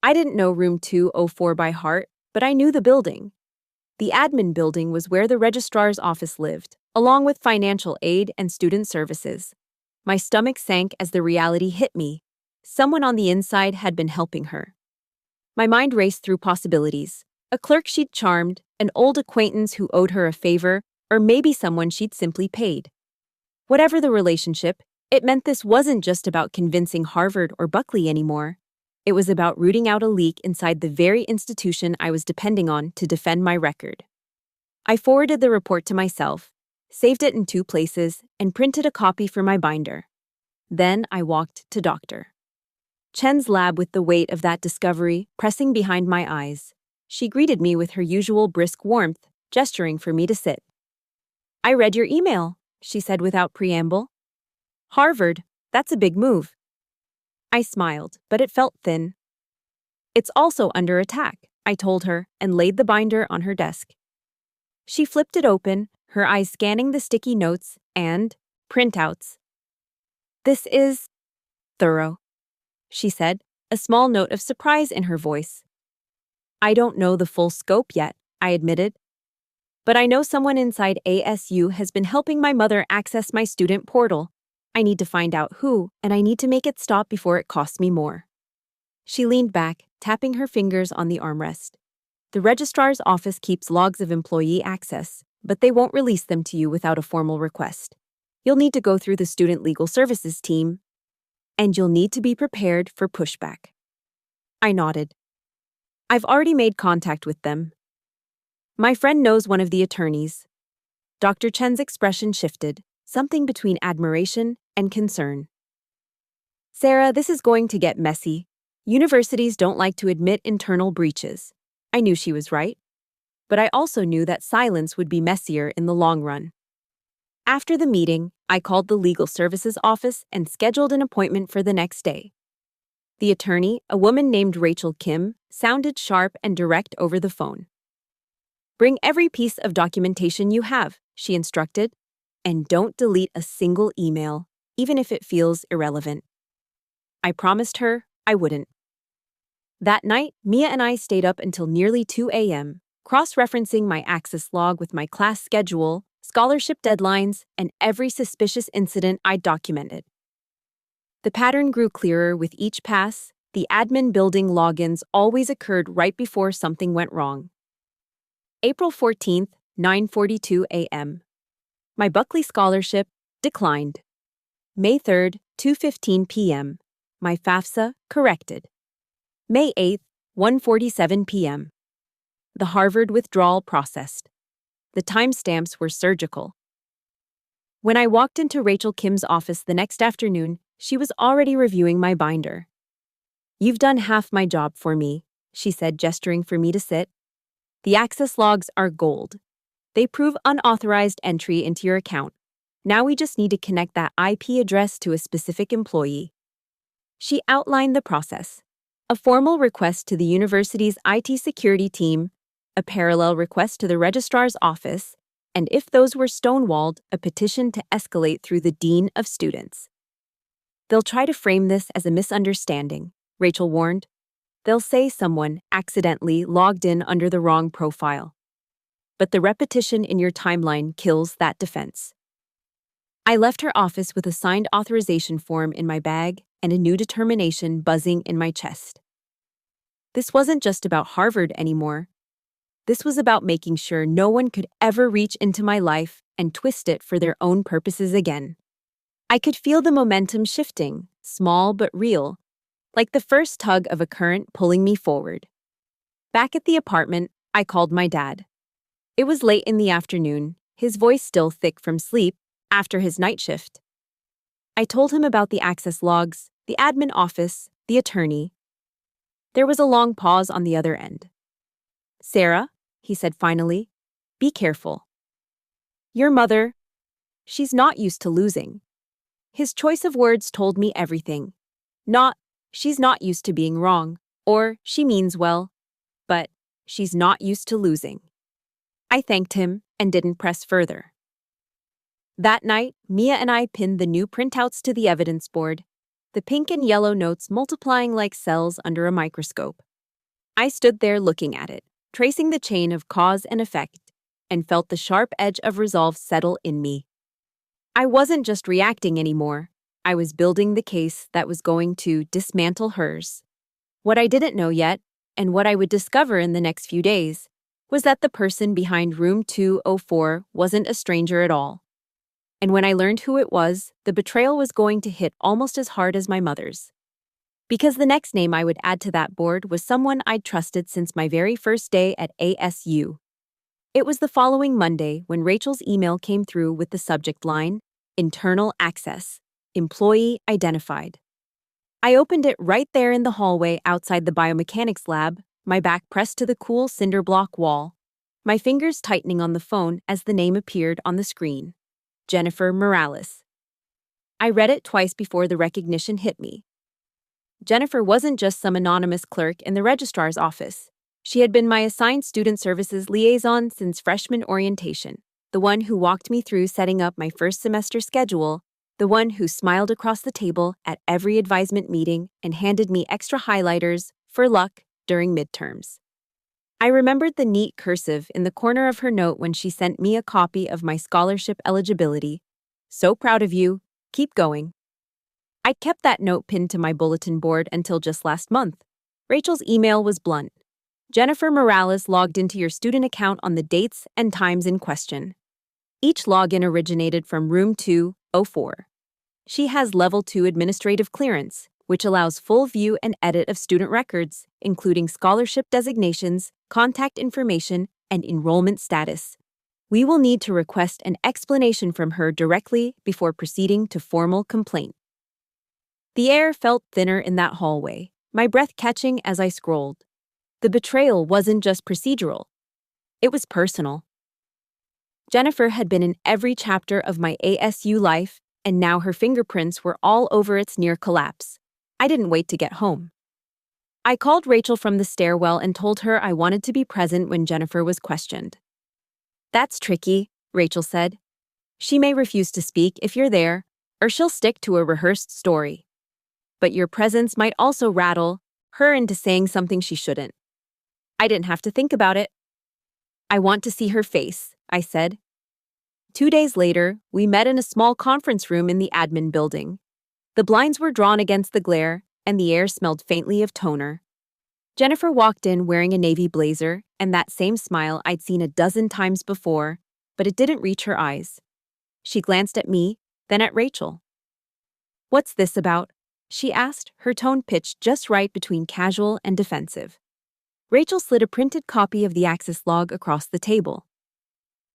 I didn't know Room 204 by heart, but I knew the building. The Admin Building was where the registrar's office lived, along with financial aid and student services. My stomach sank as the reality hit me. Someone on the inside had been helping her. My mind raced through possibilities. A clerk she'd charmed, an old acquaintance who owed her a favor, or maybe someone she'd simply paid. Whatever the relationship, it meant this wasn't just about convincing Harvard or Buckley anymore. It was about rooting out a leak inside the very institution I was depending on to defend my record. I forwarded the report to myself, saved it in 2 places, and printed a copy for my binder. Then I walked to Dr. Chen's lab with the weight of that discovery pressing behind my eyes. She greeted me with her usual brisk warmth, gesturing for me to sit. "I read your email," she said without preamble. "Harvard, that's a big move." I smiled, but it felt thin. "It's also under attack," I told her and laid the binder on her desk. She flipped it open, her eyes scanning the sticky notes and printouts. "This is thorough," she said, a small note of surprise in her voice. "I don't know the full scope yet," I admitted. "But I know someone inside ASU has been helping my mother access my student portal. I need to find out who, and I need to make it stop before it costs me more." She leaned back, tapping her fingers on the armrest. "The registrar's office keeps logs of employee access, but they won't release them to you without a formal request. You'll need to go through the student legal services team, and you'll need to be prepared for pushback." I nodded. "I've already made contact with them. My friend knows one of the attorneys." Dr. Chen's expression shifted, something between admiration and concern. "Sarah, this is going to get messy. Universities don't like to admit internal breaches." I knew she was right. But I also knew that silence would be messier in the long run. After the meeting, I called the legal services office and scheduled an appointment for the next day. The attorney, a woman named Rachel Kim, sounded sharp and direct over the phone. "Bring every piece of documentation you have," she instructed, "and don't delete a single email, even if it feels irrelevant." I promised her I wouldn't. That night, Mia and I stayed up until nearly 2 a.m., cross-referencing my access log with my class schedule, scholarship deadlines, and every suspicious incident I'd documented. The pattern grew clearer with each pass. The admin building logins always occurred right before something went wrong. April 14th, 9:42 a.m. My Buckley scholarship declined. May 3rd, 2:15 p.m. My FAFSA corrected. May 8th, 1:47 p.m. The Harvard withdrawal processed. The timestamps were surgical. When I walked into Rachel Kim's office the next afternoon, she was already reviewing my binder. "You've done half my job for me," she said, gesturing for me to sit. "The access logs are gold. They prove unauthorized entry into your account. Now we just need to connect that IP address to a specific employee." She outlined the process: a formal request to the university's IT security team, a parallel request to the registrar's office, and if those were stonewalled, a petition to escalate through the dean of students. "They'll try to frame this as a misunderstanding," Rachel warned. "They'll say someone accidentally logged in under the wrong profile. But the repetition in your timeline kills that defense." I left her office with a signed authorization form in my bag and a new determination buzzing in my chest. This wasn't just about Harvard anymore. This was about making sure no one could ever reach into my life and twist it for their own purposes again. I could feel the momentum shifting, small but real, like the first tug of a current pulling me forward. Back at the apartment, I called my dad. It was late in the afternoon, his voice still thick from sleep after his night shift. I told him about the access logs, the admin office, the attorney. There was a long pause on the other end. "Sarah," he said finally, "be careful. Your mother, she's not used to losing." His choice of words told me everything. Not, "she's not used to being wrong," or "she means well," but "she's not used to losing." I thanked him and didn't press further. That night, Mia and I pinned the new printouts to the evidence board, the pink and yellow notes multiplying like cells under a microscope. I stood there looking at it, tracing the chain of cause and effect, and felt the sharp edge of resolve settle in me. I wasn't just reacting anymore. I was building the case that was going to dismantle hers. What I didn't know yet, and what I would discover in the next few days, was that the person behind room 204 wasn't a stranger at all. And when I learned who it was, the betrayal was going to hit almost as hard as my mother's. Because the next name I would add to that board was someone I'd trusted since my very first day at ASU. It was the following Monday when Rachel's email came through with the subject line, "Internal Access, Employee Identified." I opened it right there in the hallway outside the biomechanics lab, my back pressed to the cool cinder block wall, my fingers tightening on the phone as the name appeared on the screen. Jennifer Morales. I read it twice before the recognition hit me. Jennifer wasn't just some anonymous clerk in the registrar's office. She had been my assigned student services liaison since freshman orientation, the one who walked me through setting up my first semester schedule, the one who smiled across the table at every advisement meeting and handed me extra highlighters for luck during midterms. I remembered the neat cursive in the corner of her note when she sent me a copy of my scholarship eligibility. "So proud of you. Keep going." I'd kept that note pinned to my bulletin board until just last month. Rachel's email was blunt. "Jennifer Morales logged into your student account on the dates and times in question. Each login originated from room 204. She has level 2 administrative clearance, which allows full view and edit of student records, including scholarship designations, contact information, and enrollment status. We will need to request an explanation from her directly before proceeding to formal complaint." The air felt thinner in that hallway, my breath catching as I scrolled. The betrayal wasn't just procedural. It was personal. Jennifer had been in every chapter of my ASU life, and now her fingerprints were all over its near collapse. I didn't wait to get home. I called Rachel from the stairwell and told her I wanted to be present when Jennifer was questioned. "That's tricky," Rachel said. "She may refuse to speak if you're there, or she'll stick to a rehearsed story. But your presence might also rattle her into saying something she shouldn't." I didn't have to think about it. "I want to see her face," I said. 2 days later, we met in a small conference room in the admin building. The blinds were drawn against the glare, and the air smelled faintly of toner. Jennifer walked in wearing a navy blazer and that same smile I'd seen a dozen times before, but it didn't reach her eyes. She glanced at me, then at Rachel. "What's this about?" she asked, her tone pitched just right between casual and defensive. Rachel slid a printed copy of the access log across the table.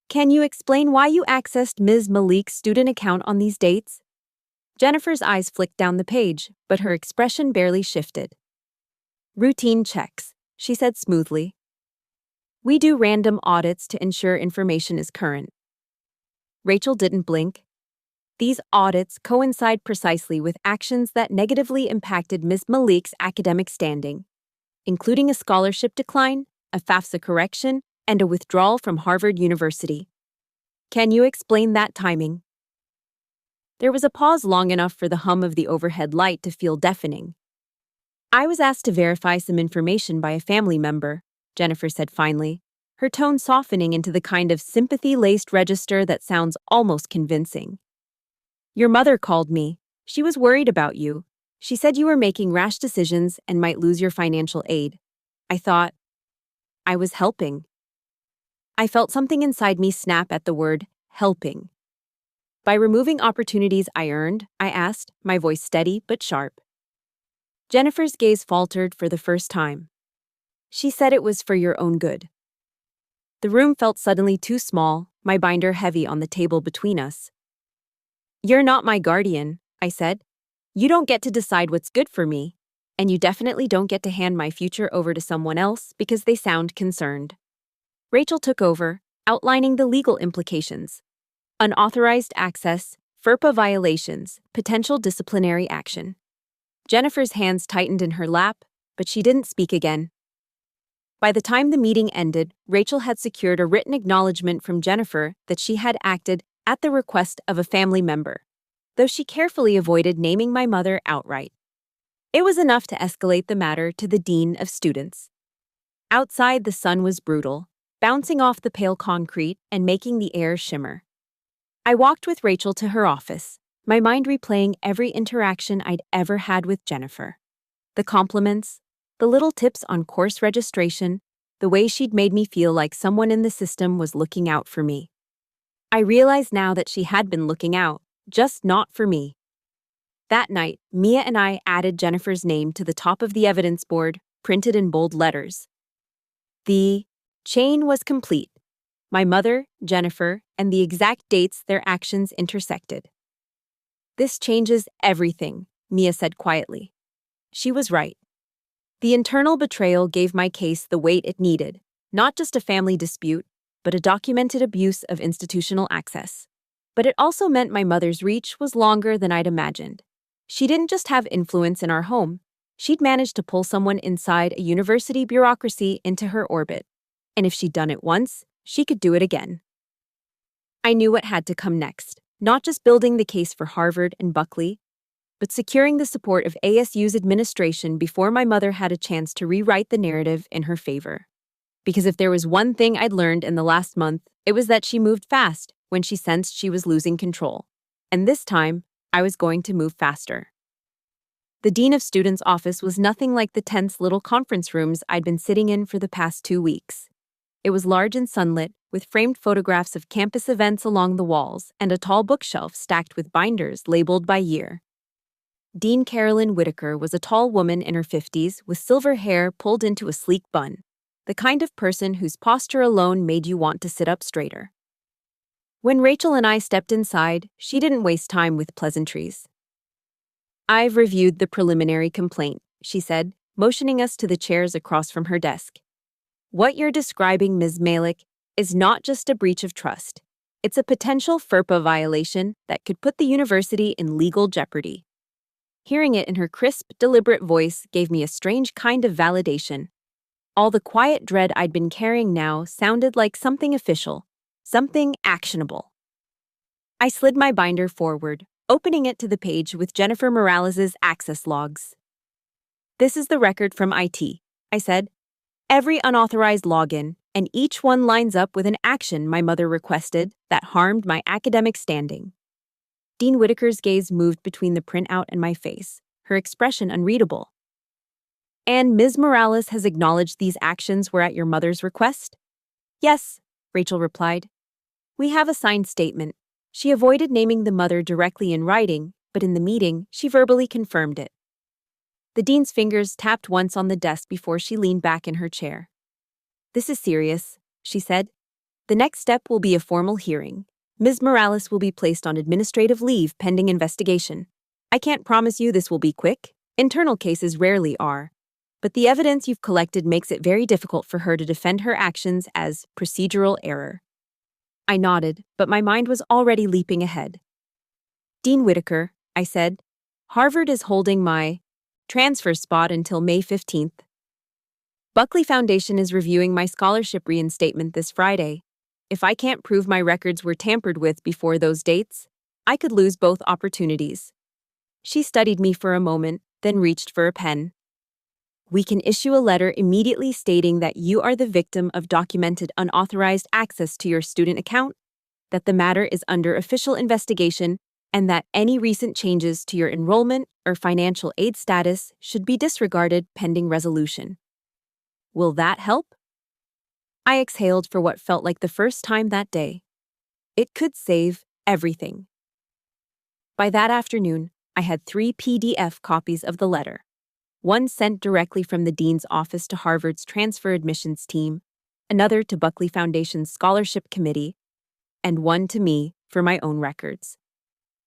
"Can you explain why you accessed Ms. Malik's student account on these dates?" Jennifer's eyes flicked down the page, but her expression barely shifted. "Routine checks," she said smoothly. "We do random audits to ensure information is current." Rachel didn't blink. These audits coincide precisely with actions that negatively impacted Ms. Malik's academic standing, including a scholarship decline, a FAFSA correction, and a withdrawal from Harvard University. Can you explain that timing? There was a pause long enough for the hum of the overhead light to feel deafening. "I was asked to verify some information by a family member," Jennifer said finally, her tone softening into the kind of sympathy-laced register that sounds almost convincing. "Your mother called me. She was worried about you. She said you were making rash decisions and might lose your financial aid. I thought I was helping. I felt something inside me snap at the word helping. By removing opportunities I earned, I asked, my voice steady but sharp. Jennifer's gaze faltered for the first time. She said it was for your own good. The room felt suddenly too small, my binder heavy on the table between us. You're not my guardian, I said. You don't get to decide what's good for me, and you definitely don't get to hand my future over to someone else because they sound concerned. Rachel took over, outlining the legal implications. Unauthorized access, FERPA violations, potential disciplinary action. Jennifer's hands tightened in her lap, but she didn't speak again. By the time the meeting ended, Rachel had secured a written acknowledgement from Jennifer that she had acted at the request of a family member, though she carefully avoided naming my mother outright. It was enough to escalate the matter to the dean of students. Outside, the sun was brutal, bouncing off the pale concrete and making the air shimmer. I walked with Rachel to her office, my mind replaying every interaction I'd ever had with Jennifer. The compliments, the little tips on course registration, the way she'd made me feel like someone in the system was looking out for me. I realized now that she had been looking out, just not for me. That night, Mia and I added Jennifer's name to the top of the evidence board, printed in bold letters. The chain was complete. My mother, Jennifer, and the exact dates their actions intersected. This changes everything, Mia said quietly. She was right. The internal betrayal gave my case the weight it needed, not just a family dispute, but a documented abuse of institutional access. But it also meant my mother's reach was longer than I'd imagined. She didn't just have influence in our home, she'd managed to pull someone inside a university bureaucracy into her orbit. And if she'd done it once, she could do it again. I knew what had to come next, not just building the case for Harvard and Buckley, but securing the support of ASU's administration before my mother had a chance to rewrite the narrative in her favor. Because if there was one thing I'd learned in the last month, it was that she moved fast when she sensed she was losing control. And this time, I was going to move faster. The Dean of Students' office was nothing like the tense little conference rooms I'd been sitting in for the past 2 weeks. It was large and sunlit, with framed photographs of campus events along the walls and a tall bookshelf stacked with binders labeled by year. Dean Carolyn Whitaker was a tall woman in her 50s with silver hair pulled into a sleek bun, the kind of person whose posture alone made you want to sit up straighter. When Rachel and I stepped inside, she didn't waste time with pleasantries. I've reviewed the preliminary complaint, she said, motioning us to the chairs across from her desk. What you're describing, Ms. Malik, is not just a breach of trust. It's a potential FERPA violation that could put the university in legal jeopardy. Hearing it in her crisp, deliberate voice gave me a strange kind of validation. All the quiet dread I'd been carrying now sounded like something official, something actionable. I slid my binder forward, opening it to the page with Jennifer Morales' access logs. This is the record from IT, I said. Every unauthorized login, and each one lines up with an action my mother requested that harmed my academic standing. Dean Whitaker's gaze moved between the printout and my face, her expression unreadable. And Ms. Morales has acknowledged these actions were at your mother's request? Yes, Rachel replied. We have a signed statement. She avoided naming the mother directly in writing, but in the meeting, she verbally confirmed it. The dean's fingers tapped once on the desk before she leaned back in her chair. This is serious, she said. The next step will be a formal hearing. Ms. Morales will be placed on administrative leave pending investigation. I can't promise you this will be quick. Internal cases rarely are. But the evidence you've collected makes it very difficult for her to defend her actions as procedural error. I nodded, but my mind was already leaping ahead. Dean Whitaker, I said, Harvard is holding my transfer spot until May 15th. Buckley Foundation is reviewing my scholarship reinstatement this Friday. If I can't prove my records were tampered with before those dates, I could lose both opportunities. She studied me for a moment, then reached for a pen. We can issue a letter immediately stating that you are the victim of documented unauthorized access to your student account, that the matter is under official investigation, and that any recent changes to your enrollment or financial aid status should be disregarded pending resolution. Will that help? I exhaled for what felt like the first time that day. It could save everything. By that afternoon, I had 3 PDF copies of the letter. One sent directly from the dean's office to Harvard's transfer admissions team, another to Buckley Foundation's scholarship committee, and one to me for my own records.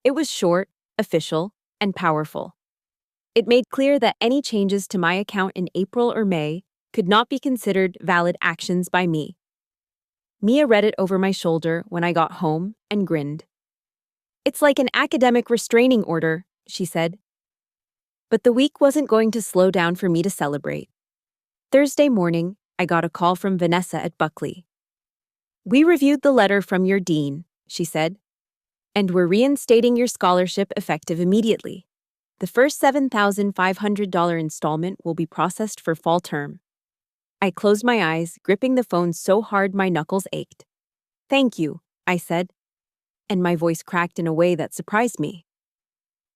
It was short, official, and powerful. It made clear that any changes to my account in April or May could not be considered valid actions by me. Mia read it over my shoulder when I got home and grinned. "It's like an academic restraining order," she said. But the week wasn't going to slow down for me to celebrate. Thursday morning, I got a call from Vanessa at Buckley. "We reviewed the letter from your dean," she said, "and we're reinstating your scholarship effective immediately. The first $7,500 installment will be processed for fall term." I closed my eyes, gripping the phone so hard my knuckles ached. "Thank you," I said, and my voice cracked in a way that surprised me.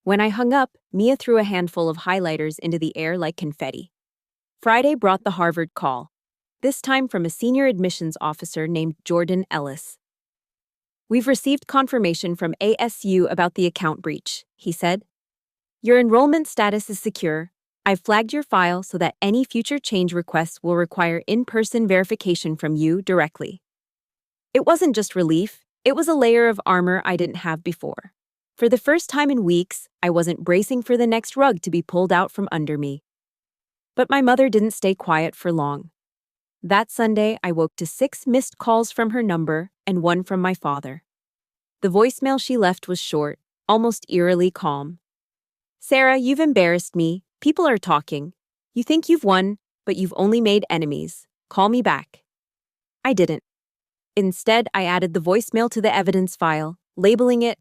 When I hung up, Mia threw a handful of highlighters into the air like confetti. Friday brought the Harvard call, this time from a senior admissions officer named Jordan Ellis. "We've received confirmation from ASU about the account breach," he said. "Your enrollment status is secure. I've flagged your file so that any future change requests will require in-person verification from you directly." It wasn't just relief, it was a layer of armor I didn't have before. For the first time in weeks, I wasn't bracing for the next rug to be pulled out from under me. But my mother didn't stay quiet for long. That Sunday, I woke to 6 missed calls from her number and 1 from my father. The voicemail she left was short, almost eerily calm. "Sarah, you've embarrassed me. People are talking. You think you've won, but you've only made enemies. Call me back." I didn't. Instead, I added the voicemail to the evidence file, labeling it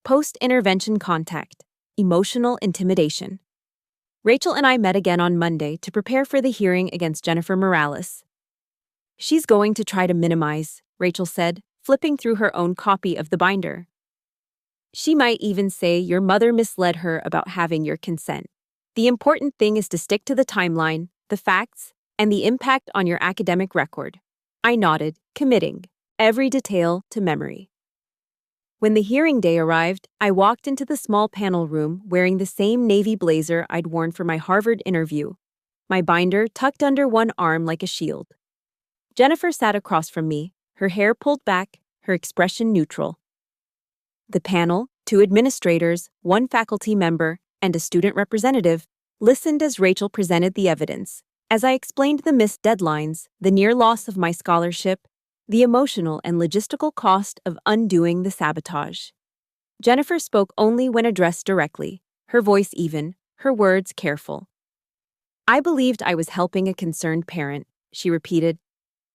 Post-Intervention Contact, Emotional Intimidation. Rachel and I met again on Monday to prepare for the hearing against Jennifer Morales. "She's going to try to minimize," Rachel said, flipping through her own copy of the binder. "She might even say your mother misled her about having your consent. The important thing is to stick to the timeline, the facts, and the impact on your academic record." I nodded, committing every detail to memory. When the hearing day arrived, I walked into the small panel room wearing the same navy blazer I'd worn for my Harvard interview, my binder tucked under one arm like a shield. Jennifer sat across from me, her hair pulled back, her expression neutral. The panel, 2 administrators, 1 faculty member, and a student representative, listened as Rachel presented the evidence, as I explained the missed deadlines, the near loss of my scholarship, the emotional and logistical cost of undoing the sabotage. Jennifer spoke only when addressed directly, her voice even, her words careful. "I believed I was helping a concerned parent," she repeated.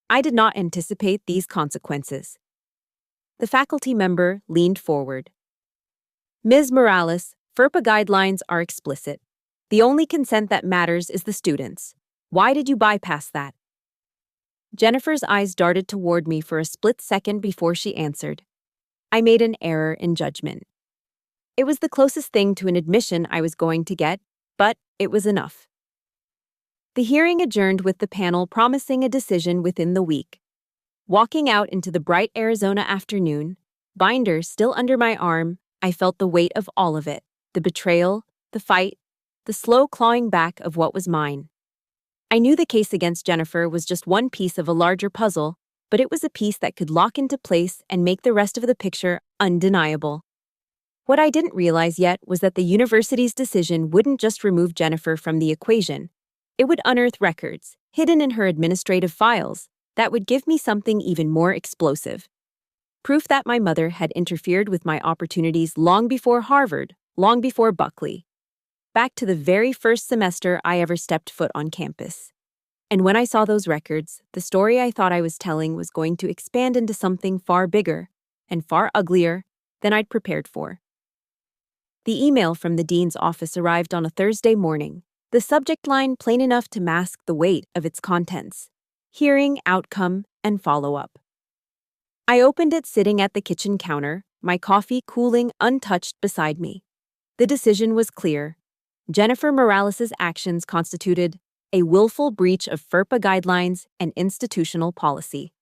"I did not anticipate these consequences." The faculty member leaned forward. "Ms. Morales, FERPA guidelines are explicit. The only consent that matters is the student's. Why did you bypass that?" Jennifer's eyes darted toward me for a split second before she answered. "I made an error in judgment. It was the closest thing to an admission I was going to get, but it was enough." The hearing adjourned with the panel promising a decision within the week. Walking out into the bright Arizona afternoon, binder still under my arm, I felt the weight of all of it, the betrayal, the fight, the slow clawing back of what was mine. I knew the case against Jennifer was just one piece of a larger puzzle, but it was a piece that could lock into place and make the rest of the picture undeniable. What I didn't realize yet was that the university's decision wouldn't just remove Jennifer from the equation. It would unearth records, hidden in her administrative files, that would give me something even more explosive. Proof that my mother had interfered with my opportunities long before Harvard, long before Buckley. Back to the very first semester I ever stepped foot on campus. And when I saw those records, the story I thought I was telling was going to expand into something far bigger and far uglier than I'd prepared for. The email from the dean's office arrived on a Thursday morning, the subject line plain enough to mask the weight of its contents: hearing, outcome, and follow-up. I opened it sitting at the kitchen counter, my coffee cooling untouched beside me. The decision was clear. Jennifer Morales' actions constituted a willful breach of FERPA guidelines and institutional policy.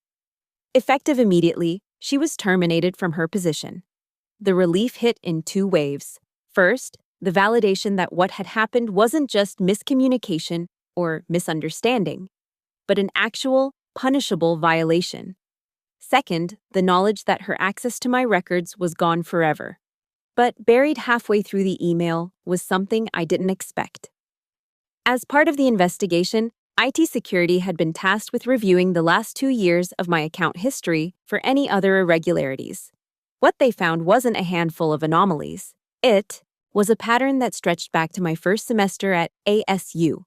Effective immediately, she was terminated from her position. The relief hit in two waves. First, the validation that what had happened wasn't just miscommunication or misunderstanding, but an actual, punishable violation. Second, the knowledge that her access to my records was gone forever. But buried halfway through the email was something I didn't expect. As part of the investigation, IT security had been tasked with reviewing the last 2 years of my account history for any other irregularities. What they found wasn't a handful of anomalies. It was a pattern that stretched back to my first semester at ASU.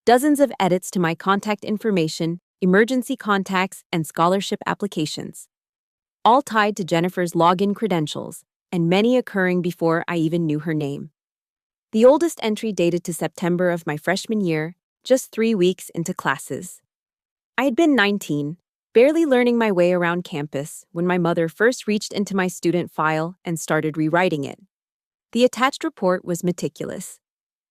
Dozens of edits to my contact information, emergency contacts, and scholarship applications, all tied to Jennifer's login credentials, and many occurring before I even knew her name. The oldest entry dated to September of my freshman year, just 3 weeks into classes. I had been 19, barely learning my way around campus, when my mother first reached into my student file and started rewriting it. The attached report was meticulous.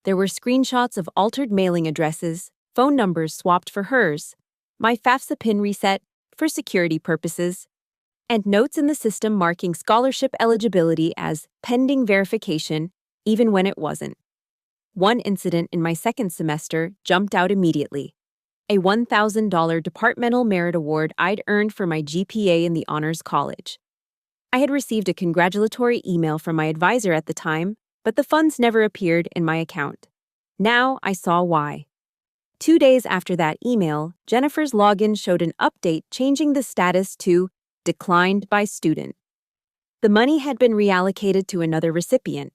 There were screenshots of altered mailing addresses, phone numbers swapped for hers, my FAFSA PIN reset for security purposes, and notes in the system marking scholarship eligibility as pending verification, even when it wasn't. One incident in my second semester jumped out immediately: a $1,000 departmental merit award I'd earned for my GPA in the honors college. I had received a congratulatory email from my advisor at the time, but the funds never appeared in my account. Now I saw why. 2 days after that email, Jennifer's login showed an update changing the status to declined by student. The money had been reallocated to another recipient.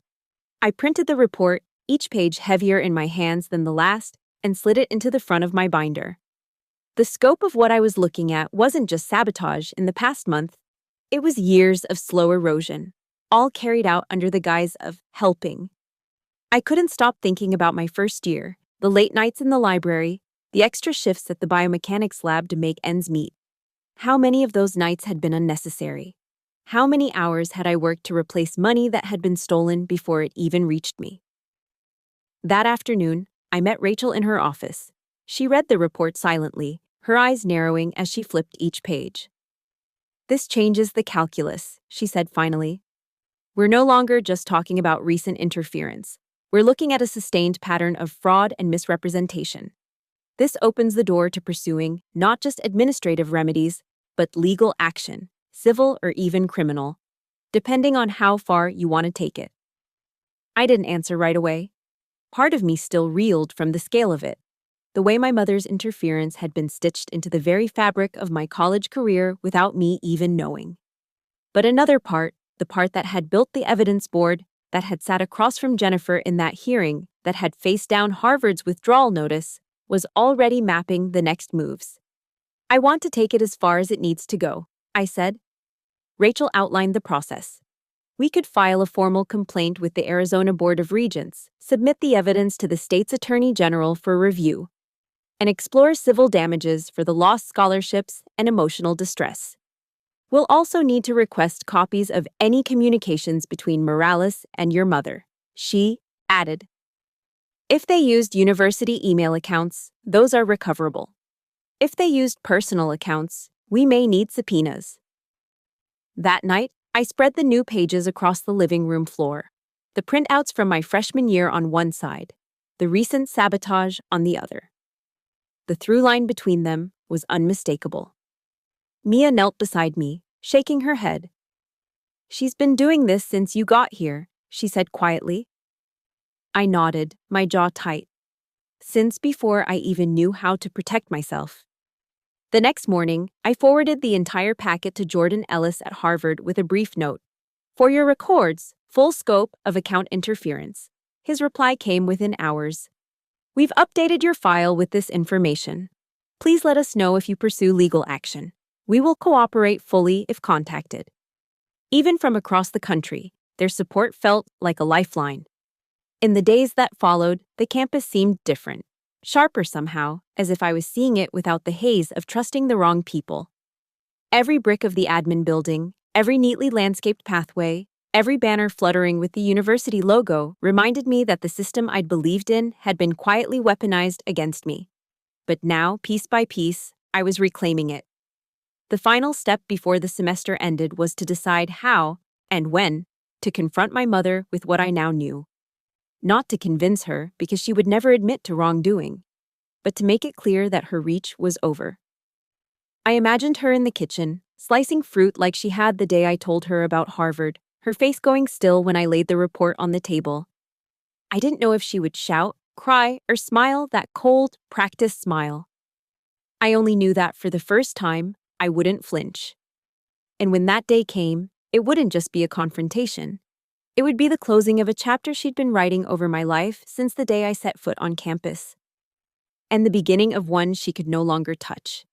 I printed the report, each page heavier in my hands than the last, and slid it into the front of my binder. The scope of what I was looking at wasn't just sabotage in the past month. It was years of slow erosion, all carried out under the guise of helping. I couldn't stop thinking about my first year, the late nights in the library, the extra shifts at the biomechanics lab to make ends meet. How many of those nights had been unnecessary? How many hours had I worked to replace money that had been stolen before it even reached me? That afternoon, I met Rachel in her office. She read the report silently, her eyes narrowing as she flipped each page. "This changes the calculus," she said finally. "We're no longer just talking about recent interference. We're looking at a sustained pattern of fraud and misrepresentation. This opens the door to pursuing not just administrative remedies, but legal action, civil or even criminal, depending on how far you want to take it." I didn't answer right away. Part of me still reeled from the scale of it, the way my mother's interference had been stitched into the very fabric of my college career without me even knowing. But another part, the part that had built the evidence board, that had sat across from Jennifer in that hearing, that had faced down Harvard's withdrawal notice, was already mapping the next moves. "I want to take it as far as it needs to go," I said. Rachel outlined the process. We could file a formal complaint with the Arizona Board of Regents, submit the evidence to the state's attorney general for review, and explore civil damages for the lost scholarships and emotional distress. We'll also need to request copies of any communications between Morales and your mother," she added. "If they used university email accounts, those are recoverable. If they used personal accounts, we may need subpoenas." That night, I spread the new pages across the living room floor, the printouts from my freshman year on one side, the recent sabotage on the other. The through line between them was unmistakable. Mia knelt beside me, shaking her head. "She's been doing this since you got here," she said quietly. I nodded, my jaw tight. Since before I even knew how to protect myself. The next morning, I forwarded the entire packet to Jordan Ellis at Harvard with a brief note. "For your records, full scope of account interference." His reply came within hours. "We've updated your file with this information. Please let us know if you pursue legal action. We will cooperate fully if contacted." Even from across the country, their support felt like a lifeline. In the days that followed, the campus seemed different. Sharper somehow, as if I was seeing it without the haze of trusting the wrong people. Every brick of the admin building, every neatly landscaped pathway, Every banner fluttering with the university logo reminded me that the system I'd believed in had been quietly weaponized against me. But now, piece by piece, I was reclaiming it. The final step before the semester ended was to decide how, and when, to confront my mother with what I now knew. Not to convince her, because she would never admit to wrongdoing, but to make it clear that her reach was over. I imagined her in the kitchen, slicing fruit like she had the day I told her about Harvard, her face going still when I laid the report on the table. I didn't know if she would shout, cry, or smile that cold, practiced smile. I only knew that for the first time, I wouldn't flinch. And when that day came, it wouldn't just be a confrontation. It would be the closing of a chapter she'd been writing over my life since the day I set foot on campus, and the beginning of one she could no longer touch.